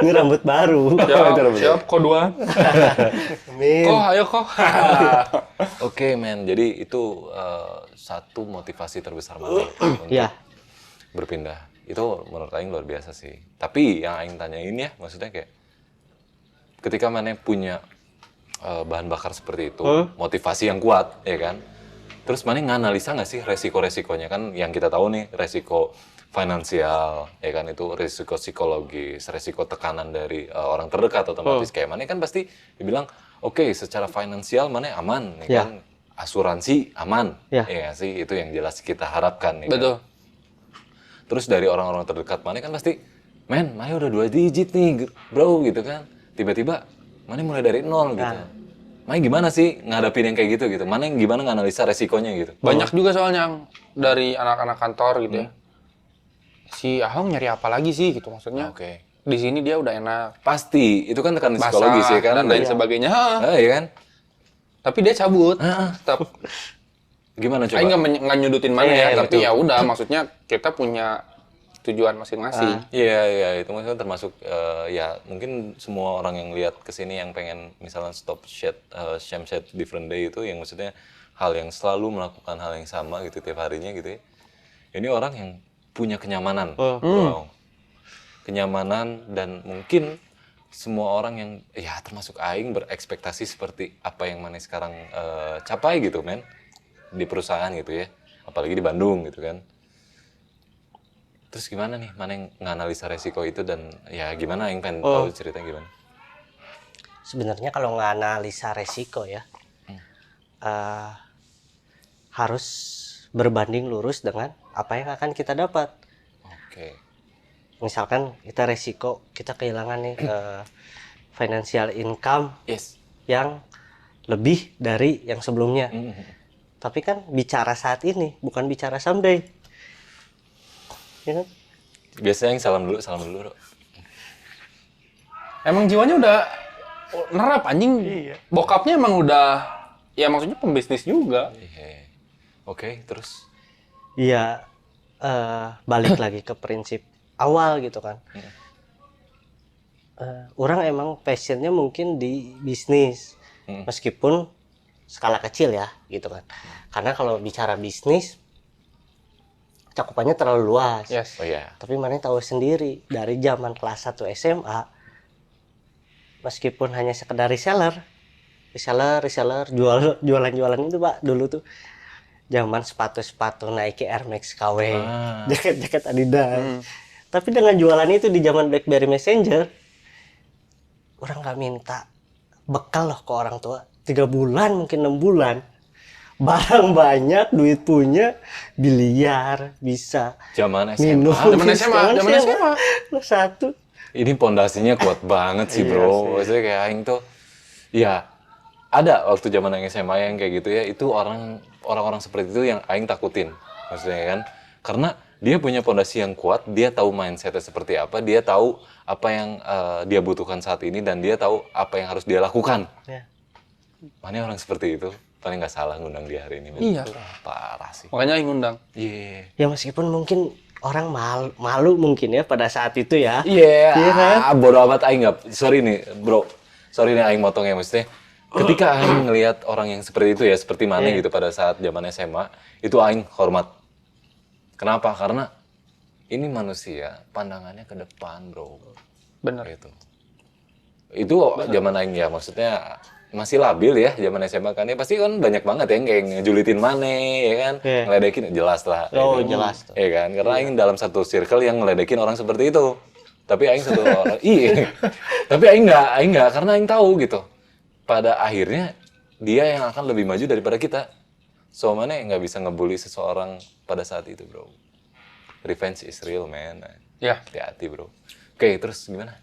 Ini rambut baru. Siap, koduan. Amin. Kok, ayo kok. Oke, men. Jadi itu satu motivasi terbesar mana untuk Iya. berpindah. Itu menurut Aing luar biasa sih. Tapi yang Aing tanyain ya, maksudnya kayak ketika mana punya bahan bakar seperti itu, motivasi yang kuat, ya kan? Terus mana nganalisa nggak sih resiko-resikonya? Kan yang kita tahu nih, resiko finansial, ya kan? Itu resiko psikologis, resiko tekanan dari orang terdekat otomatis. Kayak mana kan pasti dibilang, oke, secara finansial mana aman, ya Ya. kan? Asuransi aman, Ya. ya nggak sih? Itu yang jelas kita harapkan, ya kan? Betul. Terus dari orang-orang terdekat mana kan pasti, men, mana udah 2 digit nih, bro, gitu kan. Tiba-tiba, mana mulai dari nol gitu. Mana gimana sih ngadapin yang kayak gitu? Mana yang gimana nganalisa resikonya gitu? Banyak juga soalnya yang dari anak-anak kantor gitu ya. Si Ahong nyari apa lagi sih gitu maksudnya. Oke. Di sini dia udah enak. Pasti, itu kan tekanan Basah psikologis ya kan. dan lain sebagainya. Ha, Iya kan? tapi dia cabut. Tetap. Gimana coba? Aing nggak nyudutin mana ya, Iya, tapi betul. ya udah maksudnya kita punya tujuan masing-masing. Iya, iya, itu maksudnya termasuk ya mungkin semua orang yang lihat ke sini yang pengen misalnya stop shame shed different day itu yang maksudnya hal yang selalu melakukan hal yang sama gitu tiap harinya gitu ya. Ini orang yang punya kenyamanan. Wow. Kenyamanan dan mungkin semua orang yang ya termasuk aing berekspektasi seperti apa yang mana sekarang capai gitu, men. Di perusahaan gitu ya. Apalagi di Bandung gitu kan. Terus gimana nih, mana yang nganalisa resiko itu dan ya gimana yang pengen tahu cerita gimana? Sebenarnya kalau nggak analisa resiko ya, harus berbanding lurus dengan apa yang akan kita dapat. Oke. Misalkan kita resiko, kita kehilangan nih financial income Yes. yang lebih dari yang sebelumnya. Tapi kan bicara saat ini, bukan bicara someday. Ya kan? Biasanya yang salam dulu, bro. Emang jiwanya udah nerap anjing. Bokapnya emang udah, ya maksudnya pembisnis juga. Iya. Oke, terus? Iya, balik lagi ke prinsip awal gitu kan. Orang emang passionnya mungkin di bisnis, meskipun skala kecil ya gitu kan. Karena kalau bicara bisnis, cakupannya terlalu luas. Yes. Oh iya. Tapi mana tahu sendiri, dari zaman kelas 1 SMA, meskipun hanya sekedar reseller, jualan itu Pak, dulu tuh zaman sepatu-sepatu Nike Air Max KW, jaket-jaket Adidas. Tapi dengan jualan itu di zaman BlackBerry Messenger, orang nggak minta bekal loh ke orang tua. 3 bulan, mungkin 6 bulan. Barang banyak, duit punya, biliar, bisa. Zaman SMA. Minum. Zaman SMA. Kelas 1. Ini pondasinya kuat banget sih, bro. Maksudnya kayak aing tuh, ya ada waktu zaman yang SMA yang kayak gitu ya, itu orang-orang seperti itu yang aing takutin. Maksudnya kan, karena dia punya pondasi yang kuat, dia tahu mindsetnya seperti apa, dia tahu apa yang dia butuhkan saat ini, dan dia tahu apa yang harus dia lakukan. Ya. Mana orang seperti itu? Paling nggak salah ngundang dia hari ini. Men. Iya. Parah sih. Makanya Aing ngundang. Iya. Ya meskipun mungkin orang malu mungkin ya pada saat itu ya. Iya. Iya kan? Bodo amat aing nggak. Sorry nih, bro. Sorry nih aing motongnya maksudnya. Ketika aing ngelihat orang yang seperti itu ya, seperti mana gitu pada saat zaman SMA, itu aing hormat. Kenapa? Karena ini manusia, pandangannya ke depan, bro. Bener. Gitu. Itu zaman aing ya, maksudnya masih labil ya zaman SMA kan ya pasti kan banyak banget yang kayak ngejulitin Mane ya kan, ngeledekin jelas lah. Oh, ya kan? jelas tuh. Ya kan, karena aing dalam satu circle yang ngeledekin orang seperti itu. Tapi aing satu orang, iya. Tapi aing enggak karena aing tahu gitu. Pada akhirnya dia yang akan lebih maju daripada kita. So mana nggak bisa ngebully seseorang pada saat itu, bro. Revenge is real, man. Ya. Hati-hati, bro. Oke, terus gimana?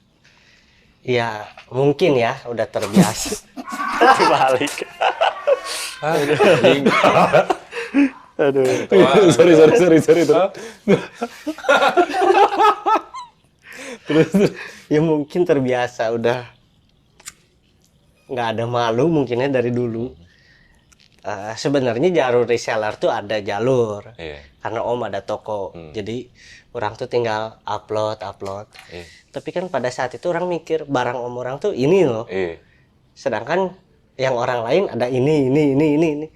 Ya mungkin ya udah terbiasa. Dibalik. Anjing. Aduh. sorry terus. Ya mungkin terbiasa udah nggak ada malu mungkinnya dari dulu. Sebenarnya jalur reseller tuh ada jalur Iya. karena om ada toko, jadi orang tuh tinggal upload. Iya. Tapi kan pada saat itu orang mikir barang om orang tuh ini loh, Iya. sedangkan yang orang lain ada ini.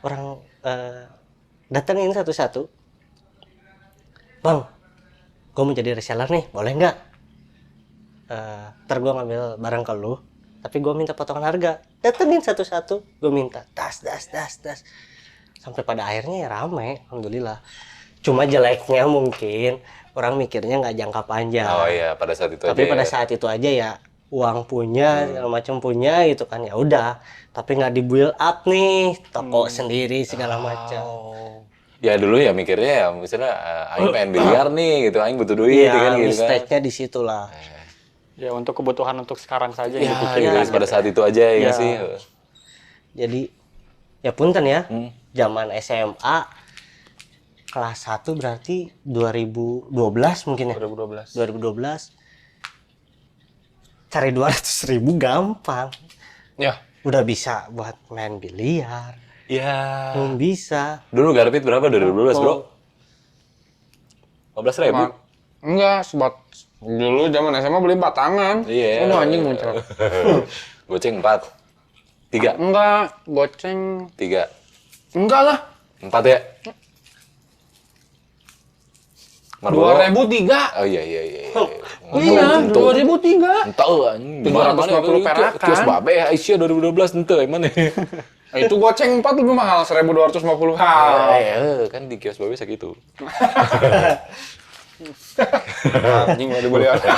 Orang datengin satu-satu, bang, gue mau jadi reseller nih, boleh nggak? Ntar gue ngambil barang ke lu, tapi gue minta potongan harga. Datengin satu-satu, gue minta das. Sampai pada akhirnya ya rame, alhamdulillah. Cuma jeleknya mungkin orang mikirnya nggak jangka panjang. Oh iya, pada saat itu Tapi aja. pada saat itu aja ya uang punya, segala macam punya gitu kan, ya udah. Tapi nggak di build up nih, toko sendiri segala macam. Ya dulu ya mikirnya ya misalnya aing pengen biliar nih gitu, aing butuh duit Iya, kan gitu kan. mistake-nya di situ lah. Ya untuk kebutuhan untuk sekarang saja Ya, yang dipikirin. gitu, pada saat itu aja ya, Ya. sih. Jadi ya punten ya, Hmm. zaman SMA kelas 1 berarti 2012 mungkin ya. 2012. Cari 200.000 gampang. Ya. Udah bisa buat main biliar. Ya. Bisa. Dulu Garpit berapa 2012, Bro? 15.000. Enggak, dulu zaman SMA beli batangan. Iya. Udah anjing muncul. Goceng 4. 3. Enggak, goceng. 3. Enggak lah. 4 ya? Marlboro. 2003. Oh iya. Iya, 2003. Entah anjing. 350 perakan. Kios babe Aisyah 2012 ente emang nih. Nah, itu goceng 4 lebih mahal, 1.250. Kan di kios babe segitu. Anjing mau dibeli apa?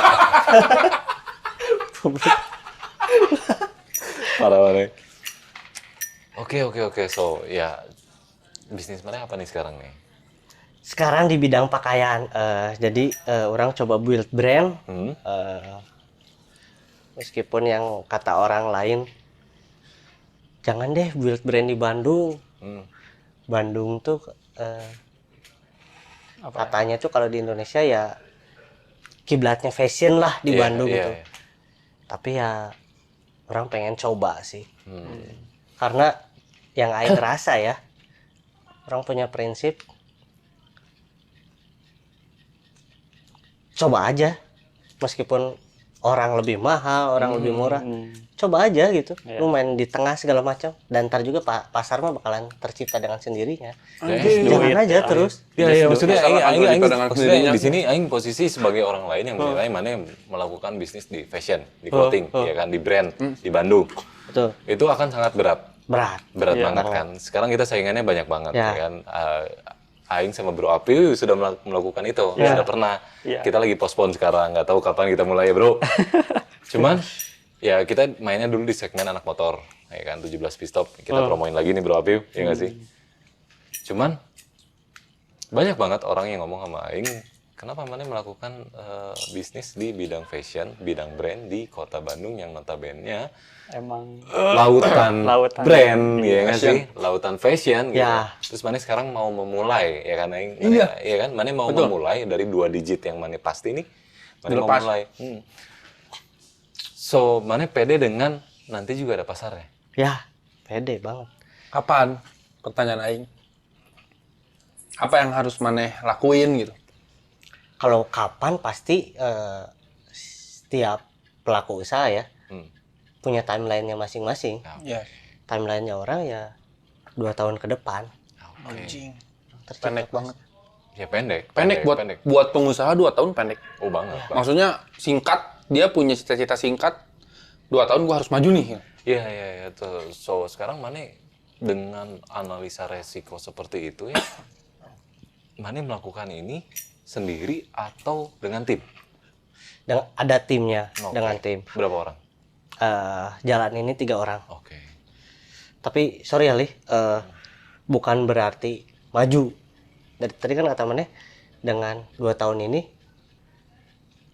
Parah banget. Oke. So, ya bisnis mana apa nih sekarang nih? Sekarang di bidang pakaian, jadi orang coba build brand. Meskipun yang kata orang lain, jangan deh build brand di Bandung. Bandung tuh katanya tuh kalau di Indonesia ya kiblatnya fashion lah di Bandung gitu. Iya. Tapi ya orang pengen coba sih. Karena yang aing rasa ya, orang punya prinsip coba aja, meskipun orang lebih mahal, orang lebih murah, coba aja gitu. Lu main di tengah segala macam, dan ntar juga pasar mah bakalan tercipta dengan sendirinya. Jangan aja terus. Ya, maksudnya aing dengan maksudnya sendirinya. di sini aing posisi sebagai orang lain yang menilai mana yang melakukan bisnis di fashion, di clothing, ya kan, di brand di Bandung. Betul. Itu akan sangat berat Berat. banget kan. Sekarang kita saingannya banyak banget Ya. ya kan. Aing sama Bro Apil sudah melakukan itu, sudah pernah. Ya. Kita lagi postpone sekarang, nggak tahu kapan kita mulai ya Bro. Cuman ya kita mainnya dulu di segmen anak motor, ya kan 17 Pistop. Kita promoin lagi nih Bro Apil, ya nggak sih? Cuman banyak banget orang yang ngomong sama Aing, kenapa mana melakukan bisnis di bidang fashion, bidang brand di kota Bandung yang notabene Emang lautan brand, ya nggak Fashion. sih? Lautan fashion, gitu. Ya. Terus mana sekarang mau memulai, ya kan Aing? Iya. Ya kan, mana mau memulai dari 2 digit yang mana pasti nih, mana mau Dilepas. mulai. So, mana pede dengan nanti juga ada pasarnya. Ya, pede banget. Kapan? Pertanyaan aing. Apa yang harus maneh lakuin gitu? Kalau kapan pasti setiap pelaku usaha ya punya timeline-nya masing-masing. Ya. Timeline-nya orang ya 2 tahun ke depan. Anjing. Tercipta Pendek banget. Ya pendek. Pendek buat pengusaha 2 tahun pendek. Oh banget. Maksudnya singkat, dia punya cita-cita singkat. 2 tahun gua harus maju nih. Iya. So, sekarang mana dengan analisa resiko seperti itu ya, mana melakukan ini sendiri atau dengan tim? dengan ada timnya Oke. dengan tim. Berapa orang? Jalan ini 3 orang. Oke. Tapi sorry ya Lih, bukan berarti maju. Dari tadi kan kata Maneh dengan 2 tahun ini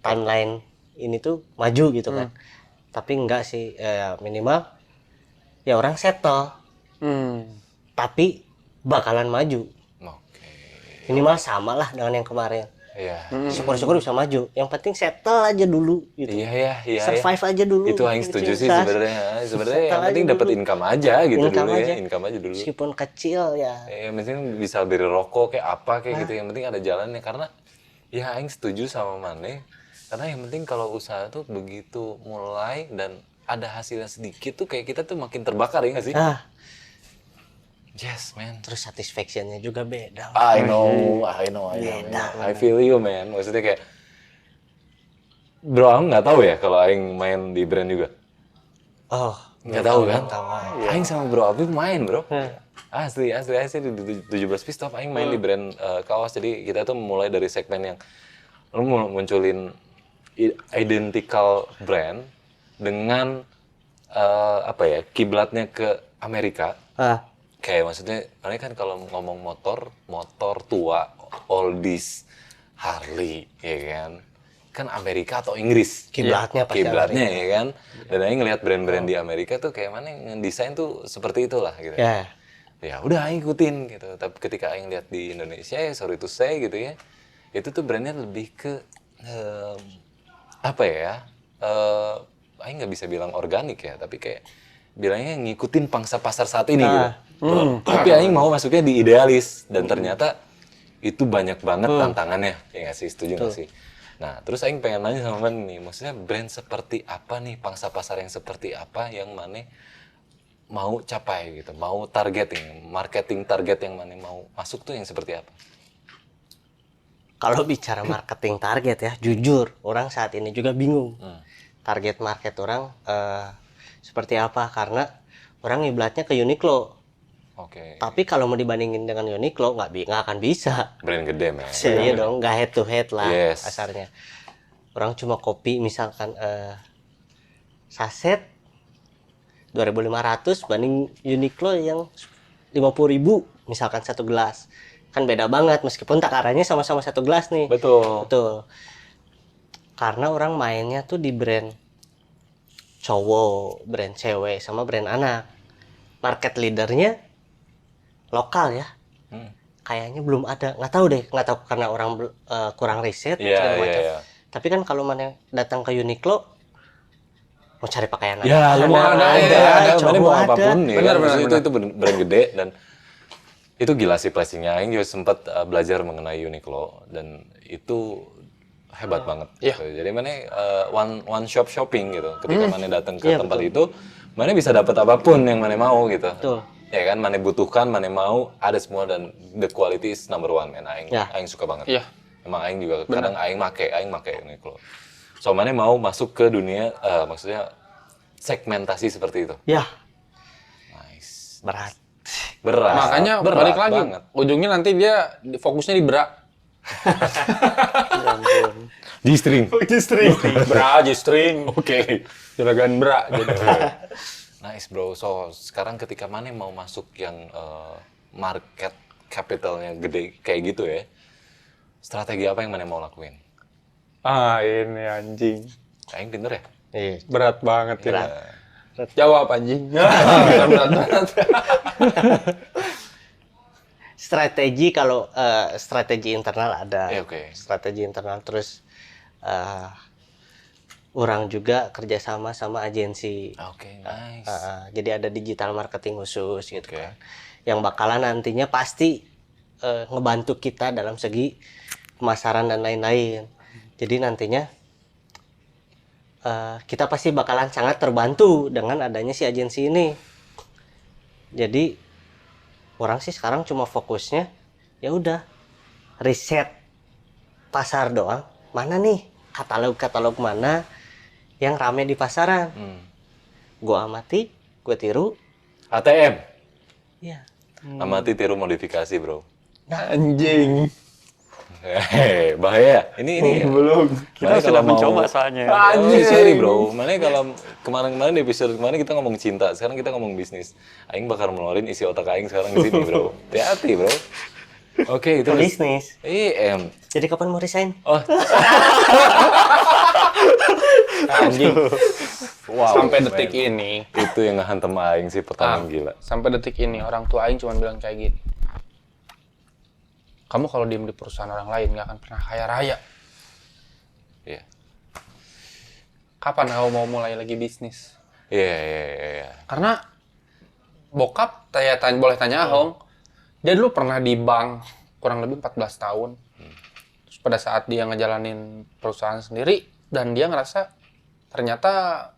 timeline ini tuh maju gitu kan. Tapi enggak sih, minimal ya orang settle. Tapi bakalan maju. Oke. Minimal sama lah dengan yang kemarin. Iya. Syukur-syukur bisa maju. Yang penting settle aja dulu gitu. Iya. Survive aja dulu. Itu aing setuju sih Udah. sebenarnya. Sebenarnya yang Settle penting aja dapat dulu. income aja gitu Income dulu aja. ya. Income aja dulu. Meskipun kecil ya. Yang penting bisa beli rokok kayak apa kayak gitu. Yang penting ada jalannya karena ya aing setuju sama Maneh. Karena yang penting kalau usaha tuh begitu mulai dan ada hasilnya sedikit tuh kayak kita tuh makin terbakar ya nggak sih? Yes, man. Terus satisfaction-nya juga beda. I know. Beda. I feel you, man. Maksudnya kayak, bro, aku nggak tahu ya kalau Aing main di brand juga. Oh, Nggak tahu kan? tahu. Aing sama Bro Afif main, bro. Asli di 17 piece top Aing main di brand kaos. Jadi kita tuh mulai dari segmen yang lu munculin identical brand dengan apa ya kiblatnya ke Amerika. Kayak maksudnya, karena kan kalau ngomong motor tua, oldies, Harley, ya kan Amerika atau Inggris. Kiblatnya pasti Kiblatnya Amerika. ya kan. Dan Aing ngelihat brand-brand di Amerika tuh kayak mana yang ngedesain tuh seperti itulah gitu. Ya. Ya udah Aing ikutin gitu. Tapi ketika Aing lihat di Indonesia ya sorry to say gitu ya, itu tuh brandnya lebih ke apa ya? Aing nggak bisa bilang organik ya, tapi kayak bilangnya ngikutin pangsa pasar saat ini gitu. Tapi Aing mau masuknya di idealis dan ternyata itu banyak banget tantangannya. Ya nggak sih, setuju nggak sih? Nah, terus Aing pengen nanya sama Mane nih, maksudnya brand seperti apa nih, pangsa pasar yang seperti apa yang Mane mau capai gitu, mau targeting, marketing target yang Mane mau masuk tuh yang seperti apa? Kalau bicara marketing target ya, jujur orang saat ini juga bingung. Target market orang seperti apa, karena orang ngiblatnya ke Uniqlo. Oke. Tapi kalau mau dibandingin dengan Uniqlo nggak akan bisa. Brand gede, men. Iya dong, nggak head to head lah Yes. kasarnya. Orang cuma kopi misalkan saset 2.500 banding Uniqlo yang 50.000 misalkan satu gelas. Kan beda banget meskipun takarannya sama-sama satu gelas nih. Betul. Betul. Karena orang mainnya tuh di brand cowok, brand cewek, sama brand anak. Market leadernya lokal ya. Kayaknya belum ada. Nggak tahu karena orang kurang riset segala macam. Iya. Tapi kan kalau mana datang ke Uniqlo mau cari pakaian Ya, lu mau ada, cowok Mane mau ada. apapun nih. Benar, Kan? Maksudnya benar. itu brand gede dan itu gila sih placingnya. Aing juga sempat belajar mengenai Uniqlo dan itu hebat banget. Iya. Gitu. Jadi Mane one shop shopping gitu. Ketika Mane datang ke Iya, tempat itu, Mane bisa dapat apapun yang Mane mau gitu. Betul. Ya kan, Mane butuhkan, Mane mau, ada semua dan the quality is number one, man. Aing suka banget. Iya. Emang Aing juga kadang Aing make Uniqlo. So Mane mau masuk ke dunia, maksudnya segmentasi seperti itu. Ya, Nice. berat. Berat. Makanya berat balik lagi, banget. ujungnya nanti dia fokusnya di bra. G-string. Bra, G-string. Oke. Juragan bra. Jadi. Nice bro. So sekarang ketika Mane mau masuk yang market capitalnya gede kayak gitu ya, strategi apa yang Mane mau lakuin? Ini anjing. Aing pinter ya? Iya. Berat banget ya. Eh, Jawab anjing. Bukan berat banget. Strategi kalau strategi internal ada. Oke. Strategi internal terus orang juga kerjasama sama agensi. Oke, nice. Jadi ada digital marketing khusus gitu Oke. kan. Yang bakalan nantinya pasti ngebantu kita dalam segi pemasaran dan lain-lain. Jadi nantinya kita pasti bakalan sangat terbantu dengan adanya si agensi ini. Jadi orang sih sekarang cuma fokusnya ya udah riset pasar doang. Mana nih katalog mana yang rame di pasaran? Gua amati, gua tiru. ATM. Ya. Amati tiru modifikasi bro. Anjing. Ya Bahaya. Ini belum. Kita sudah mencoba soalnya. Sorry bro. Mana kalau kemarin-kemarin di episode kemarin kita ngomong cinta, sekarang kita ngomong bisnis. Aing bakal ngeluarin isi otak Aing sekarang di sini bro. Hati-hati bro. Oke, itu Bisnis. Jadi kapan mau resign? Oh. Anjing. Wow. Sampai detik ini. Itu yang ngehantem Aing sih pertanyaan gila. Sampai detik ini orang tua Aing cuma bilang kayak gini. Kamu kalau diem di perusahaan orang lain nggak akan pernah kaya raya. Iya. Kapan kamu mau mulai lagi bisnis? Iya. Karena bokap boleh tanya Ahong, dia dulu pernah di bank kurang lebih 14 tahun. Terus pada saat dia ngejalanin perusahaan sendiri dan dia ngerasa ternyata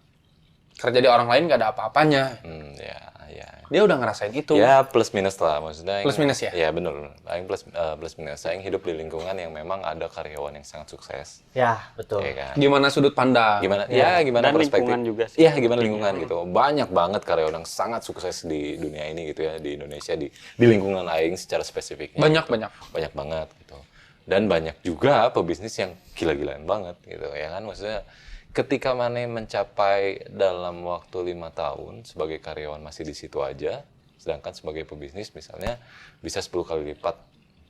kerja di orang lain nggak ada apa-apanya. Ya. Dia udah ngerasain itu. Ya plus minus lah maksudnya. Plus minus ya? Iya benar. Aing plus minus. Aing hidup di lingkungan yang memang ada karyawan yang sangat sukses. Ya, betul. Iya kan? Gimana sudut pandang? Gimana? Ya, gimana Dan perspektif? lingkungan juga sih. Iya, gimana lingkungan gitu. Banyak banget karyawan yang sangat sukses di dunia ini gitu ya, di Indonesia di lingkungan Aing secara spesifiknya. Banyak. Banyak banget gitu. Dan banyak juga pebisnis yang gila-gilaan banget gitu ya kan. Maksudnya ketika mana mencapai dalam waktu 5 tahun sebagai karyawan masih di situ aja, sedangkan sebagai pebisnis misalnya bisa 10 kali lipat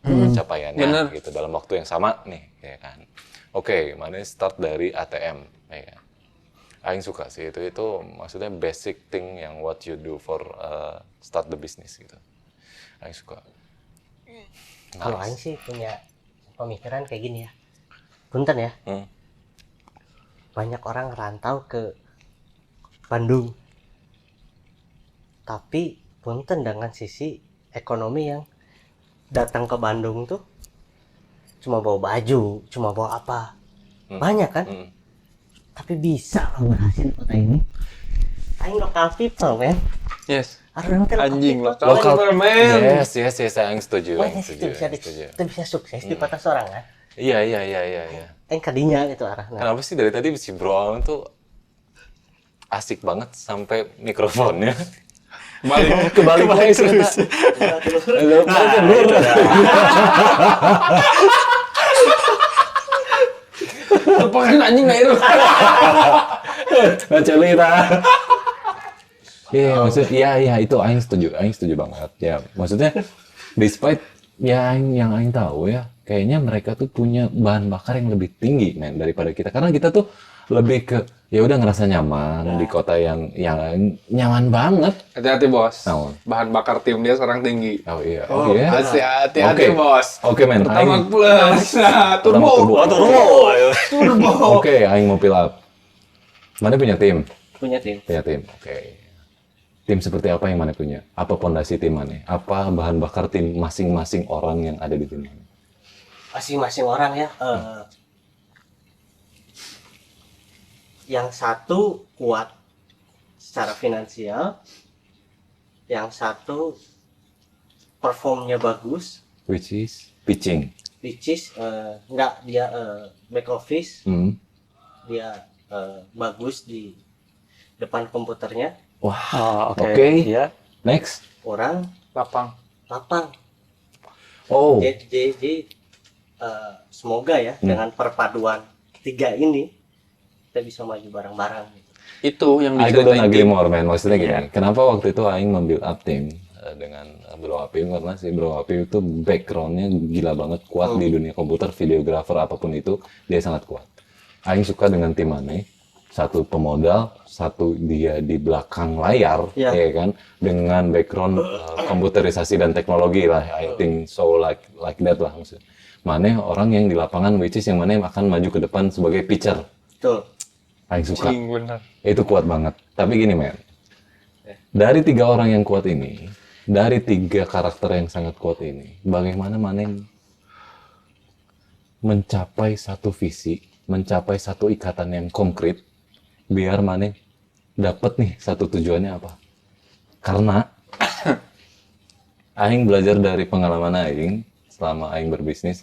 pencapaiannya gitu dalam waktu yang sama nih ya kan. Oke, mana start dari ATM ya kan. Aing suka sih itu maksudnya basic thing yang what you do for start the business gitu. Aing suka. Kalau Aing sih punya pemikiran kayak gini ya. Punten ya. Banyak orang rantau ke Bandung. Tapi punten dengan sisi ekonomi yang datang ke Bandung tuh cuma bawa baju, cuma bawa apa. Banyak kan? Tapi bisa loh berhasil kota ini. Aing lokal people, man. Yes. Anjing lokal man. Yes, Aing setuju. Itu bisa sukses di kota sorangan. Iya. Aing kadinya itu arahnya. Kenapa sih dari tadi si Bro Aung tuh asik banget sampai mikrofonnya kebalik lagi ternyata. Tepakan anjing nggak itu? Baca lita. Iya, maksudnya itu Aing setuju banget. Ya, maksudnya despite yang Aing tahu ya, kayaknya mereka tuh punya bahan bakar yang lebih tinggi men daripada kita. Karena kita tuh lebih ke ya udah ngerasa nyaman di kota yang nyaman banget. Hati-hati bos. Naon? Bahan bakar tim dia sekarang tinggi. Oh iya. Hati-hati bos. Oke men. Pertama plus. Nah, turbo. Oke, Aing mau fill up. Mana punya tim? Punya tim. Punya tim. Oke. Tim seperti apa yang mana punya? Apa pondasi tim mana? Apa bahan bakar tim masing-masing orang yang ada di tim ini? Masing-masing orang ya. Yang satu kuat secara finansial, yang satu performnya bagus, Which is pitching. enggak dia back office, Hmm. dia bagus di depan komputernya. Wah. Oke. Oke. Iya. Next. Orang Lapang. lapang. Oh. Jadi semoga ya dengan perpaduan tiga ini kita bisa maju bareng-bareng. Itu yang I couldn't diceritain agree tim. more, man. Maksudnya gini, kenapa waktu itu Aing membuild up tim dengan Bro Apim, karena si Bro Apim itu background-nya gila banget, kuat di dunia komputer, videographer, apapun itu, dia sangat kuat. Aing suka dengan tim Mane, satu pemodal, satu dia di belakang layar, Ya. ya kan, dengan background komputerisasi dan teknologi lah, I think so like that lah maksudnya. Mane orang yang di lapangan, which is yang Mane akan maju ke depan sebagai pitcher. Betul. Aing suka. Anjing bener. Itu kuat banget. Tapi gini, men. Dari 3 orang yang kuat ini, dari 3 karakter yang sangat kuat ini, bagaimana Mane mencapai satu visi, mencapai satu ikatan yang konkret, biar Mane dapat nih satu tujuannya apa? Karena Aing belajar dari pengalaman Aing selama Aing berbisnis,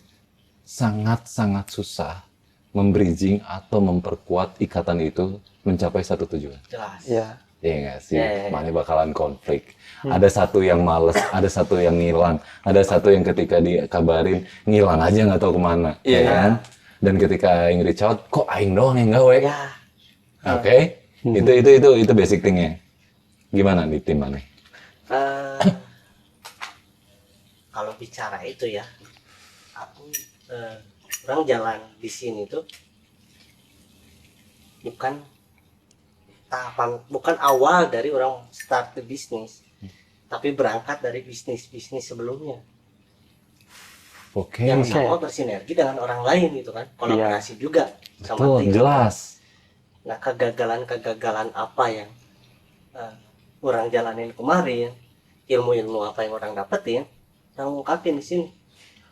sangat-sangat susah membridging atau memperkuat ikatan itu mencapai satu tujuan. Jelas. Iya. Iya nggak sih? Iya. Mana bakalan konflik. Ada satu yang males, ada satu yang ngilang, ada satu yang ketika dikabarin ngilang aja nggak tahu kemana, ya kan? Dan ketika aing reach out, kok aing doang yang gawe? Ya, Oke, itu basic thingnya. Gimana di tim mana? kalau bicara itu ya, aku orang jalan di sini tuh bukan tahapan, bukan awal dari orang start the bisnis, tapi berangkat dari bisnis sebelumnya Oke, yang sama bersinergi dengan orang lain gitu kan, kolaborasi juga sama betul, tim. jelas. Nah, kegagalan apa yang orang jalanin kemarin, ilmu apa yang orang dapetin, orang ungkapin di sini.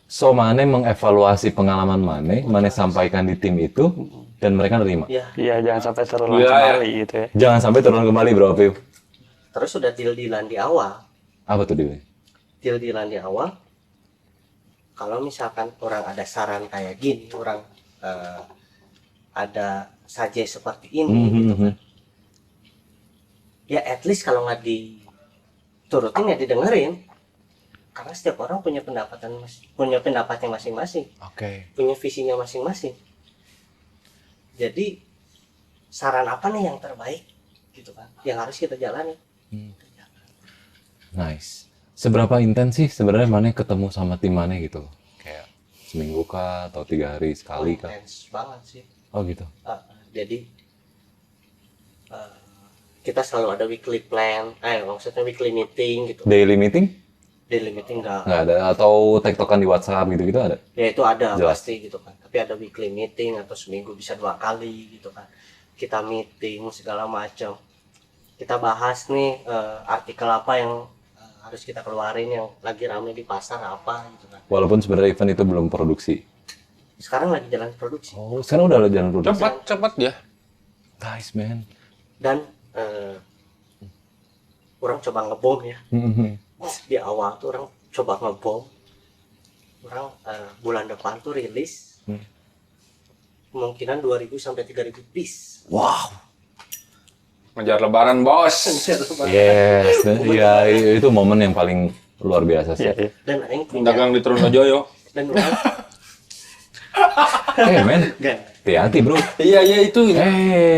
So, Mane mengevaluasi pengalaman Mane sampaikan di tim itu, dan mereka nerima. Ya, Iya, jangan sampai terulang Iya, kembali gitu ya. Jangan sampai turun kembali, bro, Piu. terus sudah deal-dealan di awal. Apa tuh dia? Deal-dealan di awal. Kalau misalkan orang ada saran kayak gini, orang ada saja seperti ini, gitu kan. Ya at least kalau nggak diturutin ya didengerin. Karena setiap orang punya pendapatnya masing-masing, Oke. punya visinya masing-masing. Jadi saran apa nih yang terbaik, gitu kan? Yang harus kita jalani. Nice. Seberapa intens sih sebenarnya Mane ketemu sama tim Mane gitu? Kayak seminggu kah atau 3 hari sekali kah? Intens banget sih. Oh gitu. Jadi kita selalu ada weekly plan, maksudnya weekly meeting gitu. Daily meeting? Daily meeting enggak. Nggak ada. Atau tektokan di WhatsApp gitu-gitu ada? Ya itu ada Jelas. pasti gitu kan. Tapi ada weekly meeting atau seminggu bisa 2 kali gitu kan. Kita meeting segala macam. Kita bahas nih artikel apa yang harus kita keluarin yang lagi rame di pasar apa gitu kan. Walaupun sebenarnya event itu belum produksi. Sekarang lagi jalan produksi. Oh, sekarang udah jalan produksi. Cepat dia. Nice, man. Dan orang coba ngebom ya. Di awal tuh orang coba ngebom. Orang bulan depan tuh rilis. Kemungkinan 2.000 sampai 3.000 piece. Wow. Ngejar lebaran, bos. Yes. Ya, itu momen yang paling luar biasa sih. Iya, iya. Dan aing punya Dagang di Trunojoyo. dan orang Men. gan. Hati-hati, bro. Iya, itu.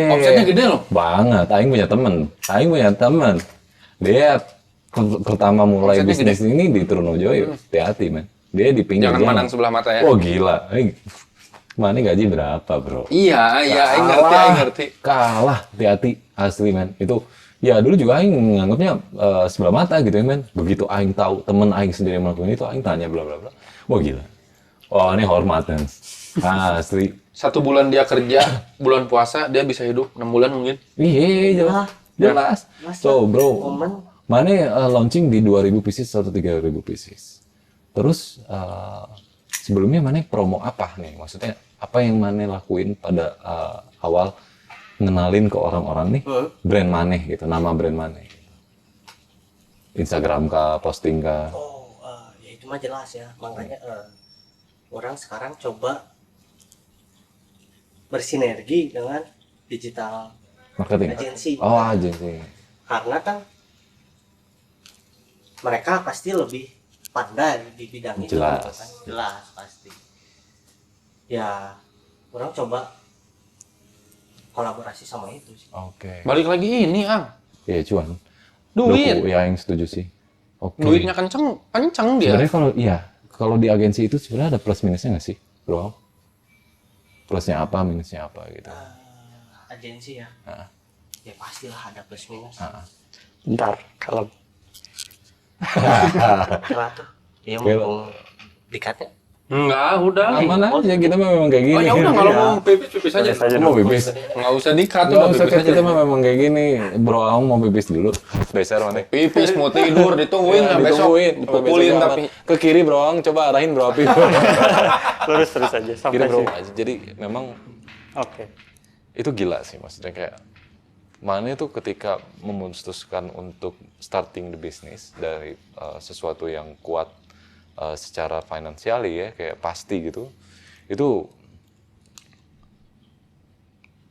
Omsetnya gede loh. Banget. Aing punya temen. Dia pertama mulai Omsetnya bisnis ini di Trunojoyo. Hati-hati, men. Dia di pinggir Jangan jalan. mandang sebelah mata ya. Oh, gila. Mana gaji berapa, bro? Iya, Aing ngerti. Kalah, hati-hati. Asli, men. Itu, ya dulu juga Aing nganggapnya sebelah mata gitu ya, men. Begitu Aing tahu temen Aing sendiri melakukan itu, Aing tanya bla bla bla. Wah, gila. Wah, ini hormat, men. Asli. 1 bulan dia kerja, bulan puasa dia bisa hidup 6 bulan mungkin. Iya, jelas. So, bro, Momen Mane launching di 2.000 pieces atau 3.000 pieces. Terus sebelumnya Mane promo apa nih? Maksudnya apa yang Mane lakuin pada awal ngenalin ke orang-orang nih brand Mane gitu, nama brand Mane. Instagram kah, posting kah? ya itu mah jelas ya. Makanya orang sekarang coba bersinergi dengan digital Marketing. agency. Oh, agency. Karena kan mereka pasti lebih pandai di bidang itu. Jelas. Kan? Jelas pasti. Ya, orang coba kolaborasi sama itu sih. Oke. Balik lagi ini, Ang. Iya, cuan. Duit. Ya, yang setuju sih. Oke. Duitnya kenceng dia. Sebenarnya kalau di agensi itu sebenarnya ada plus minusnya nggak sih, bro? Plusnya apa, minusnya apa gitu? Agensi ya. Ya pastilah ada plus minus. Bentar, kalau Kenapa tuh? Ya mumpung dikatnya. Enggak, udah. Aman aja, kita memang kayak gini. Oh ya udah, kalau mau pipis aja. saja Mau pipis? Nggak usah dikat, Nggak udah usah, pipis aja. kita memang kayak gini. Bro, Aung mau pipis dulu. Beser mana? Pipis, mau tidur, ditungguin lah besok. Dipukulin tapi. Ke kiri, Bro Aung. Coba arahin, Bro Api. lurus terus aja sampai Kiri, Bro. sini. Jadi memang Oke. itu gila sih, maksudnya kayak Mane tuh ketika memutuskan untuk starting the business dari sesuatu yang kuat secara finansial ya, kayak pasti gitu, itu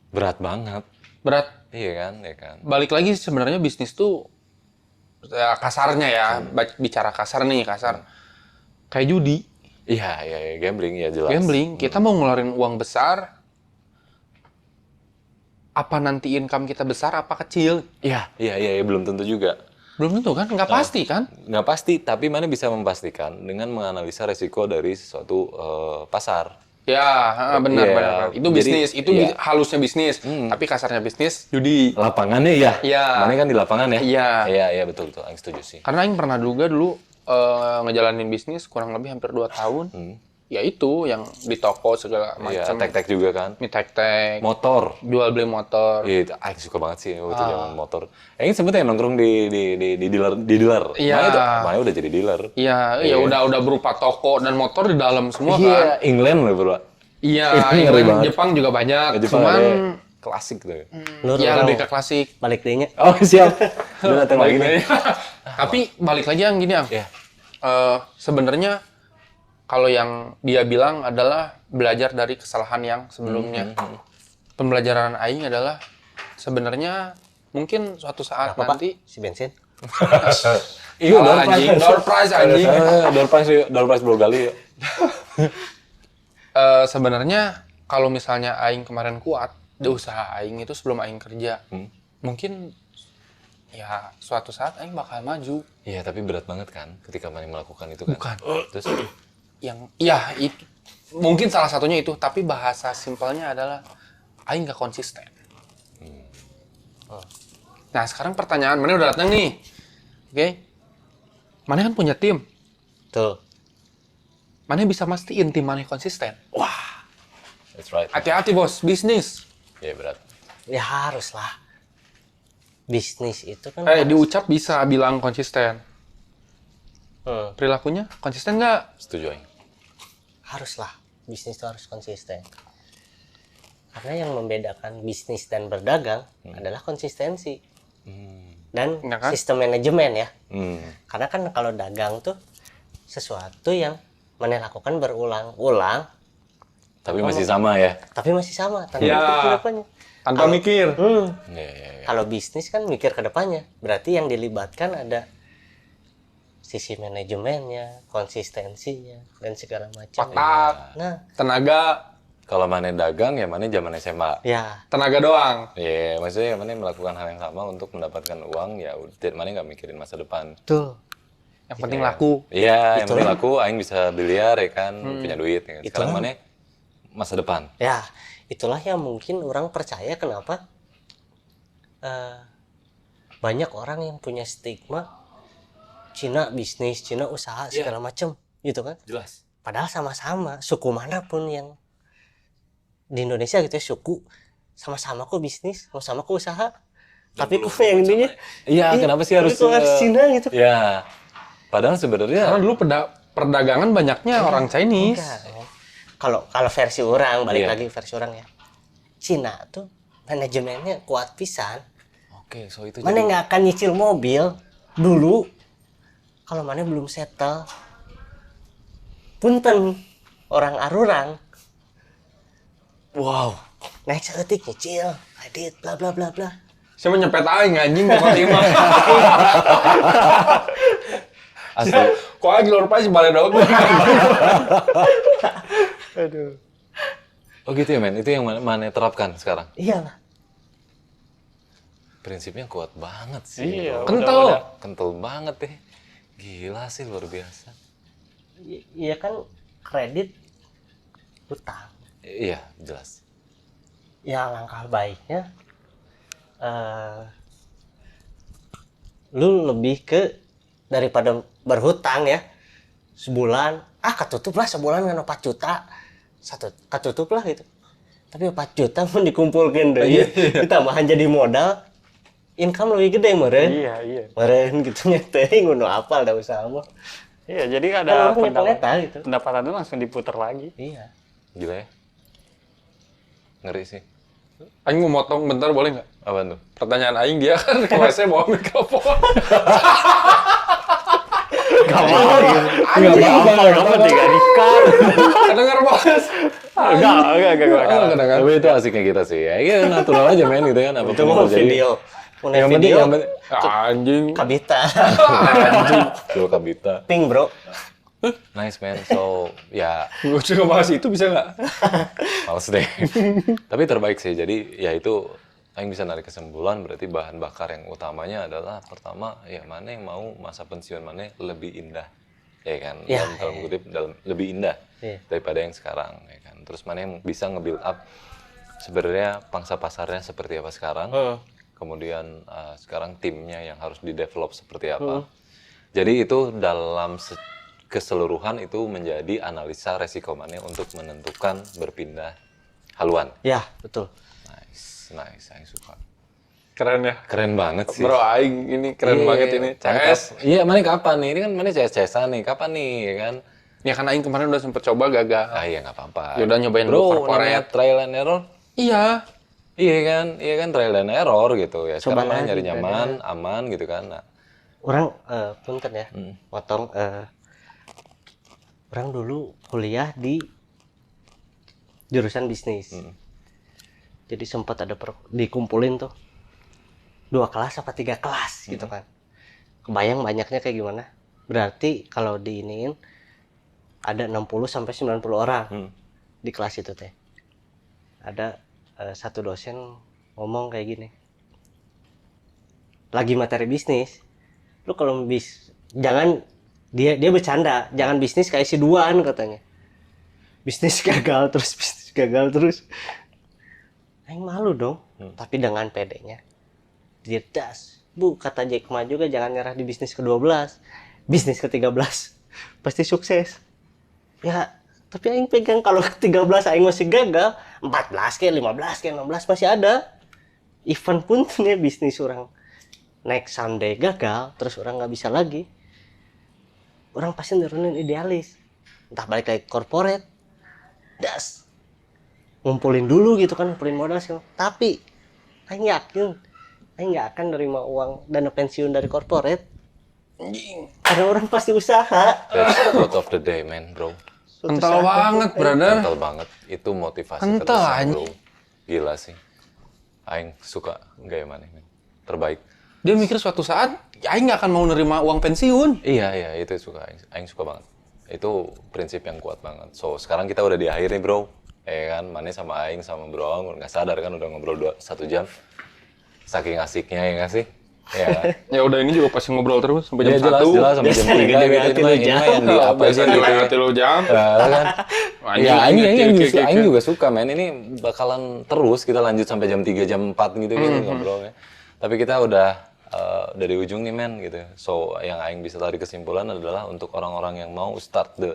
berat banget Berat. Iya kan. Balik lagi sebenarnya bisnis tuh ya, kasarnya ya, bicara kasar nih, kasar. Kayak judi, Iya, gambling ya jelas. gambling. Kita mau ngeluarin uang besar, apa nanti income kita besar, apa kecil? Iya, belum tentu juga. Belum tentu kan, nggak pasti kan? Nggak pasti, tapi mana bisa memastikan dengan menganalisa resiko dari sesuatu pasar. Ya, benar, Iya. benar. Itu Jadi, bisnis, itu iya. halusnya bisnis. Tapi kasarnya bisnis, judi. Lapangannya ya? Iya. Mana kan di lapangan ya? Iya. Iya, betul. Aing setuju sih. Karena Aing pernah juga dulu ngejalanin bisnis kurang lebih hampir 2 tahun. Ya itu, yang di toko segala Iya, macam. tek-tek juga kan. Mie tek-tek, Motor. jual beli motor. Iya, itu Aing suka banget sih waktu zaman motor. Aing sempet ya nongkrong di dealer. Iya. Mana udah jadi dealer. Iya, ya udah berupa toko dan motor di dalam semua kan. Iya, England loh bro. Iya, Ngeri England, banget. Jepang juga banyak. Jepang Cuman ada klasik tuh. Nur ya orang lebih ke klasik. balik dehnya. Oh siap. Lu datang lagi nih. Tapi balik lagi yang gini, Ang. Iya. Sebenarnya kalau yang dia bilang adalah belajar dari kesalahan yang sebelumnya. Pembelajaran Aing adalah sebenarnya mungkin suatu saat Apa, nanti Pak? Si bensin. Iya, Salah, anjing. Door prize anjing. Door prize bro gali ya. Sebenarnya kalau misalnya Aing kemarin kuat di usaha Aing itu sebelum Aing kerja, mungkin ya suatu saat Aing bakal maju. Iya, tapi berat banget kan ketika mana melakukan itu kan. Bukan. Terus Ya itu mungkin salah satunya itu, tapi bahasa simpelnya adalah Aing gak konsisten. Nah sekarang pertanyaan, mana udah datang nih, oke? Mana kan punya tim, Tuh. mana bisa mastiin tim mana konsisten? that's right. Hati-hati bos, bisnis. Iya berat. Ya haruslah. Bisnis itu kan Diucap bisa bilang konsisten. Perilakunya konsisten nggak? Setuju Aing. haruslah. Bisnis itu harus konsisten. Karena yang membedakan bisnis dan berdagang adalah konsistensi. Dan Ya kan? sistem manajemen ya. Hmm. Karena kan kalau dagang tuh sesuatu yang mana lakukan berulang-ulang Tapi masih sama ya. tapi masih sama tanpa Ya. mikir ke depannya. Tanpa mikir. Iya. Kalau bisnis kan mikir ke depannya. Berarti yang dilibatkan ada sisi manajemennya, konsistensinya, dan segala macam. Otak, Nah, tenaga, Kalau mana dagang ya mana zaman SMA. ya tenaga doang. Iya, maksudnya mana melakukan hal yang sama untuk mendapatkan uang ya udah mana nggak mikirin masa depan. betul. Yang penting laku. Iya, yang Itulah. penting laku aing bisa biliar ya kan, punya duit ya kan. Sekarang Itulah. mana masa depan. Ya, itulah yang mungkin orang percaya kenapa banyak orang yang punya stigma Cina bisnis, Cina usaha segala macam, gitu kan? Jelas. Padahal sama-sama suku manapun yang di Indonesia gitu ya, suku sama-sama kok bisnis, sama-sama kok usaha. Tapi kok yang ininya Iya, kenapa sih harus kok harus Cina gitu? Ya. Padahal sebenarnya Karena dulu perdagangan banyaknya orang Chinese. Enggak. Kalau versi orang, balik Iya. lagi versi orang ya. Cina tuh manajemennya kuat pisan. Oke, so itu Mana nggak akan nyicil mobil dulu kalau mana belum settle. Punten orang arurang. wow. Naik seketik nyicil, kredit, bla bla bla bla. Siapa nyepet aing anjing kok timah. Asli. Kok aing luar pas balik daun. Aduh. Oh gitu ya, men. Itu yang mana terapkan sekarang. Iyalah. Prinsipnya kuat banget sih. Iya, bro. Kental. Kental banget deh. Gila sih, luar biasa. Iya kan kredit hutang. Iya, jelas. Ya langkah baiknya lu lebih ke daripada berhutang ya sebulan ketutup lah sebulan kan 4 juta ketutup lah gitu tapi 4 juta pun dikumpulkan deh ditambahan jadi modal income lebih gede meren Iya. meren gitu nyeteng ngono apal dah usaha mah Iya, jadi kan ada orang punya peleta gitu pendapatan itu langsung diputar lagi. iya Gila ya. Ngeri sih. Aing mau motong bentar boleh nggak? Apaan tuh? Pertanyaan aing dia kan ke WC bawa mikrofon. Kapan tiga nikah? Kedengar bos. Enggak. Tapi itu asiknya kita sih. Ya, ya natural aja men gitu kan. Apa Itu mau video. Mau Yang penting video. yang penting Anjing. Kabita. Dua kabita. Pink bro. Nice man. So ya Gue juga bahas itu bisa nggak? males deh. Tapi terbaik sih. Jadi ya itu Aing bisa narik kesimpulan berarti bahan bakar yang utamanya adalah pertama ya mana yang mau masa pensiun mana lebih indah. Ya kan? Ya, dalam kutip lebih indah Iya. daripada yang sekarang ya kan. Terus mana yang bisa nge-build up sebenarnya pangsa pasarnya seperti apa sekarang. Kemudian sekarang timnya yang harus di-develop seperti apa. Jadi itu dalam keseluruhan itu menjadi analisa resiko mana untuk menentukan berpindah haluan. Ya betul. Nice, Aing suka. Keren ya. Keren banget sih. Bro, Aing ini keren Iya, banget ini. CS. Iya, mana kapan nih? Ini kan mana CS-CSan nih. Kapan nih, ya kan? Ya kan Aing kemarin udah sempet coba gagal. Ah iya nggak apa-apa. Ya udah nyobain Bro, dulu corporate. namanya trial and error. Iya. Iya kan trial and error gitu ya. Sekarang Coba mana lagi, nyari nyaman, aman gitu kan. Nah, Orang punten ya. Potong. Orang dulu kuliah di jurusan bisnis. Jadi sempat ada dikumpulin tuh 2 kelas apa 3 kelas gitu kan. Kebayang banyaknya kayak gimana? Berarti kalau diiniin ada 60 sampai 90 orang di kelas itu teh. Ada satu dosen ngomong kayak gini. Lagi materi bisnis, lu kalau jangan dia bercanda, jangan bisnis kayak si Duan katanya. Bisnis gagal terus. Aing malu dong, tapi dengan pedenya. Dia das, Bu, kata Jack Ma juga jangan nyerah di bisnis ke-12. Bisnis ke-13 pasti sukses. Ya, tapi Aing pegang kalau ke-13 Aing masih gagal, 14 ke 15 ke 16 masih ada. Event pun nih bisnis orang next Sunday gagal, terus orang nggak bisa lagi. Orang pasti nurunin idealis. Entah balik lagi ke corporate. Das. Ngumpulin dulu gitu kan, ngumpulin modal sih. Tapi Aing yakin Aing nggak akan nerima uang dana pensiun dari corporate. Karena orang pasti usaha. that's quote of the day, man, bro. Kental banget, brother. Kental banget. Itu motivasi Kental, terbesar, anjing. bro. Gila sih. Aing suka gaya mana, man. Terbaik. Dia mikir suatu saat Aing nggak akan mau nerima uang pensiun. Iya, itu suka. Aing suka banget. Itu prinsip yang kuat banget. So, sekarang kita udah di akhir nih, bro. Kan, Mane sama Aing sama Bro Aung nggak sadar kan udah ngobrol 1 jam. Saking asiknya ya nggak sih? Ya. Ya udah ini juga pasti ngobrol terus sampai jam Ya, 1. jelas sampai jam 3 gitu. Ini mah yang di apa sih gitu. Dilewati lu jam. Kan? Anjing, Ya, kecil. Aing juga suka, men. Ini bakalan terus kita lanjut sampai jam 3, jam 4 gitu ngobrolnya. Tapi kita udah di ujung nih, men, gitu. So, yang Aing bisa tarik kesimpulan adalah untuk orang-orang yang mau start the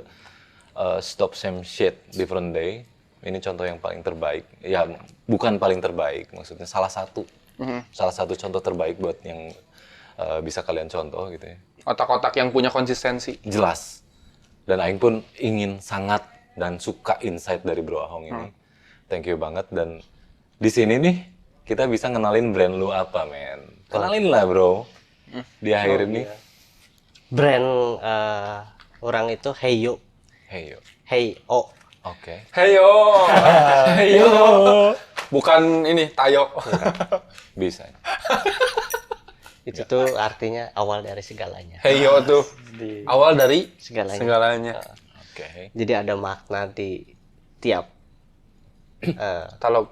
stop same shit different day. Ini contoh yang paling terbaik. Ya, bukan paling terbaik, maksudnya salah satu. Salah satu contoh terbaik buat yang bisa kalian contoh gitu ya. Otak-otak yang punya konsistensi. Jelas. Dan Aing pun ingin sangat dan suka insight dari Bro Ahong ini. Thank you banget. Dan di sini nih, kita bisa ngenalin brand lu apa, men. Kenalin lah, bro. Di akhir ini. Brand orang itu Heyo. Hey, yo. Heyo. Oke. Heyo. Heyo. Bukan ini tayo. Bisa. Itu tuh artinya awal dari segalanya. Heyo tuh awal dari Segalanya. segalanya. Oke. Jadi ada makna di tiap Kalau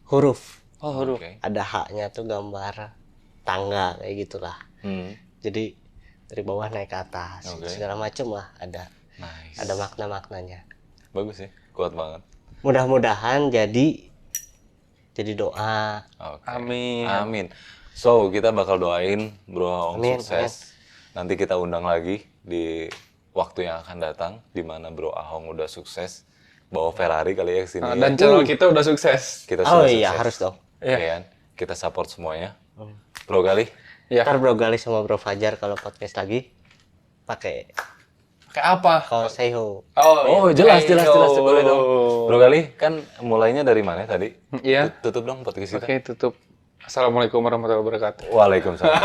huruf. Oke. Ada haknya tuh gambar tangga kayak gitulah. Jadi dari bawah naik ke atas, Oke. segala macam lah ada. Nice. Ada makna-maknanya. Bagus sih. Kuat banget. Mudah-mudahan jadi doa. Oke. Amin. Amin. So, kita bakal doain Bro Ahong Amin, sukses. Nanti kita undang lagi di waktu yang akan datang, di mana Bro Ahong udah sukses. Bawa Ferrari kali ya ke sini. Dan channel kita udah sukses. Kita Oh sudah iya, sukses. harus dong. Iya kan? Kita support semuanya. Bro Gali, Ya. Ntar Bro Gali sama Bro Fajar kalau podcast lagi pakai Kayak apa? Koseho. oh jelas Heyo. boleh dong. Bro Gali, kan mulainya dari mana tadi? Iya. Tutup dong podcast kita. Oke, tutup. Assalamualaikum warahmatullahi wabarakatuh. Waalaikumsalam.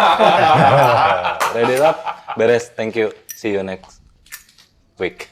Ready up? Beres. Thank you. See you next week.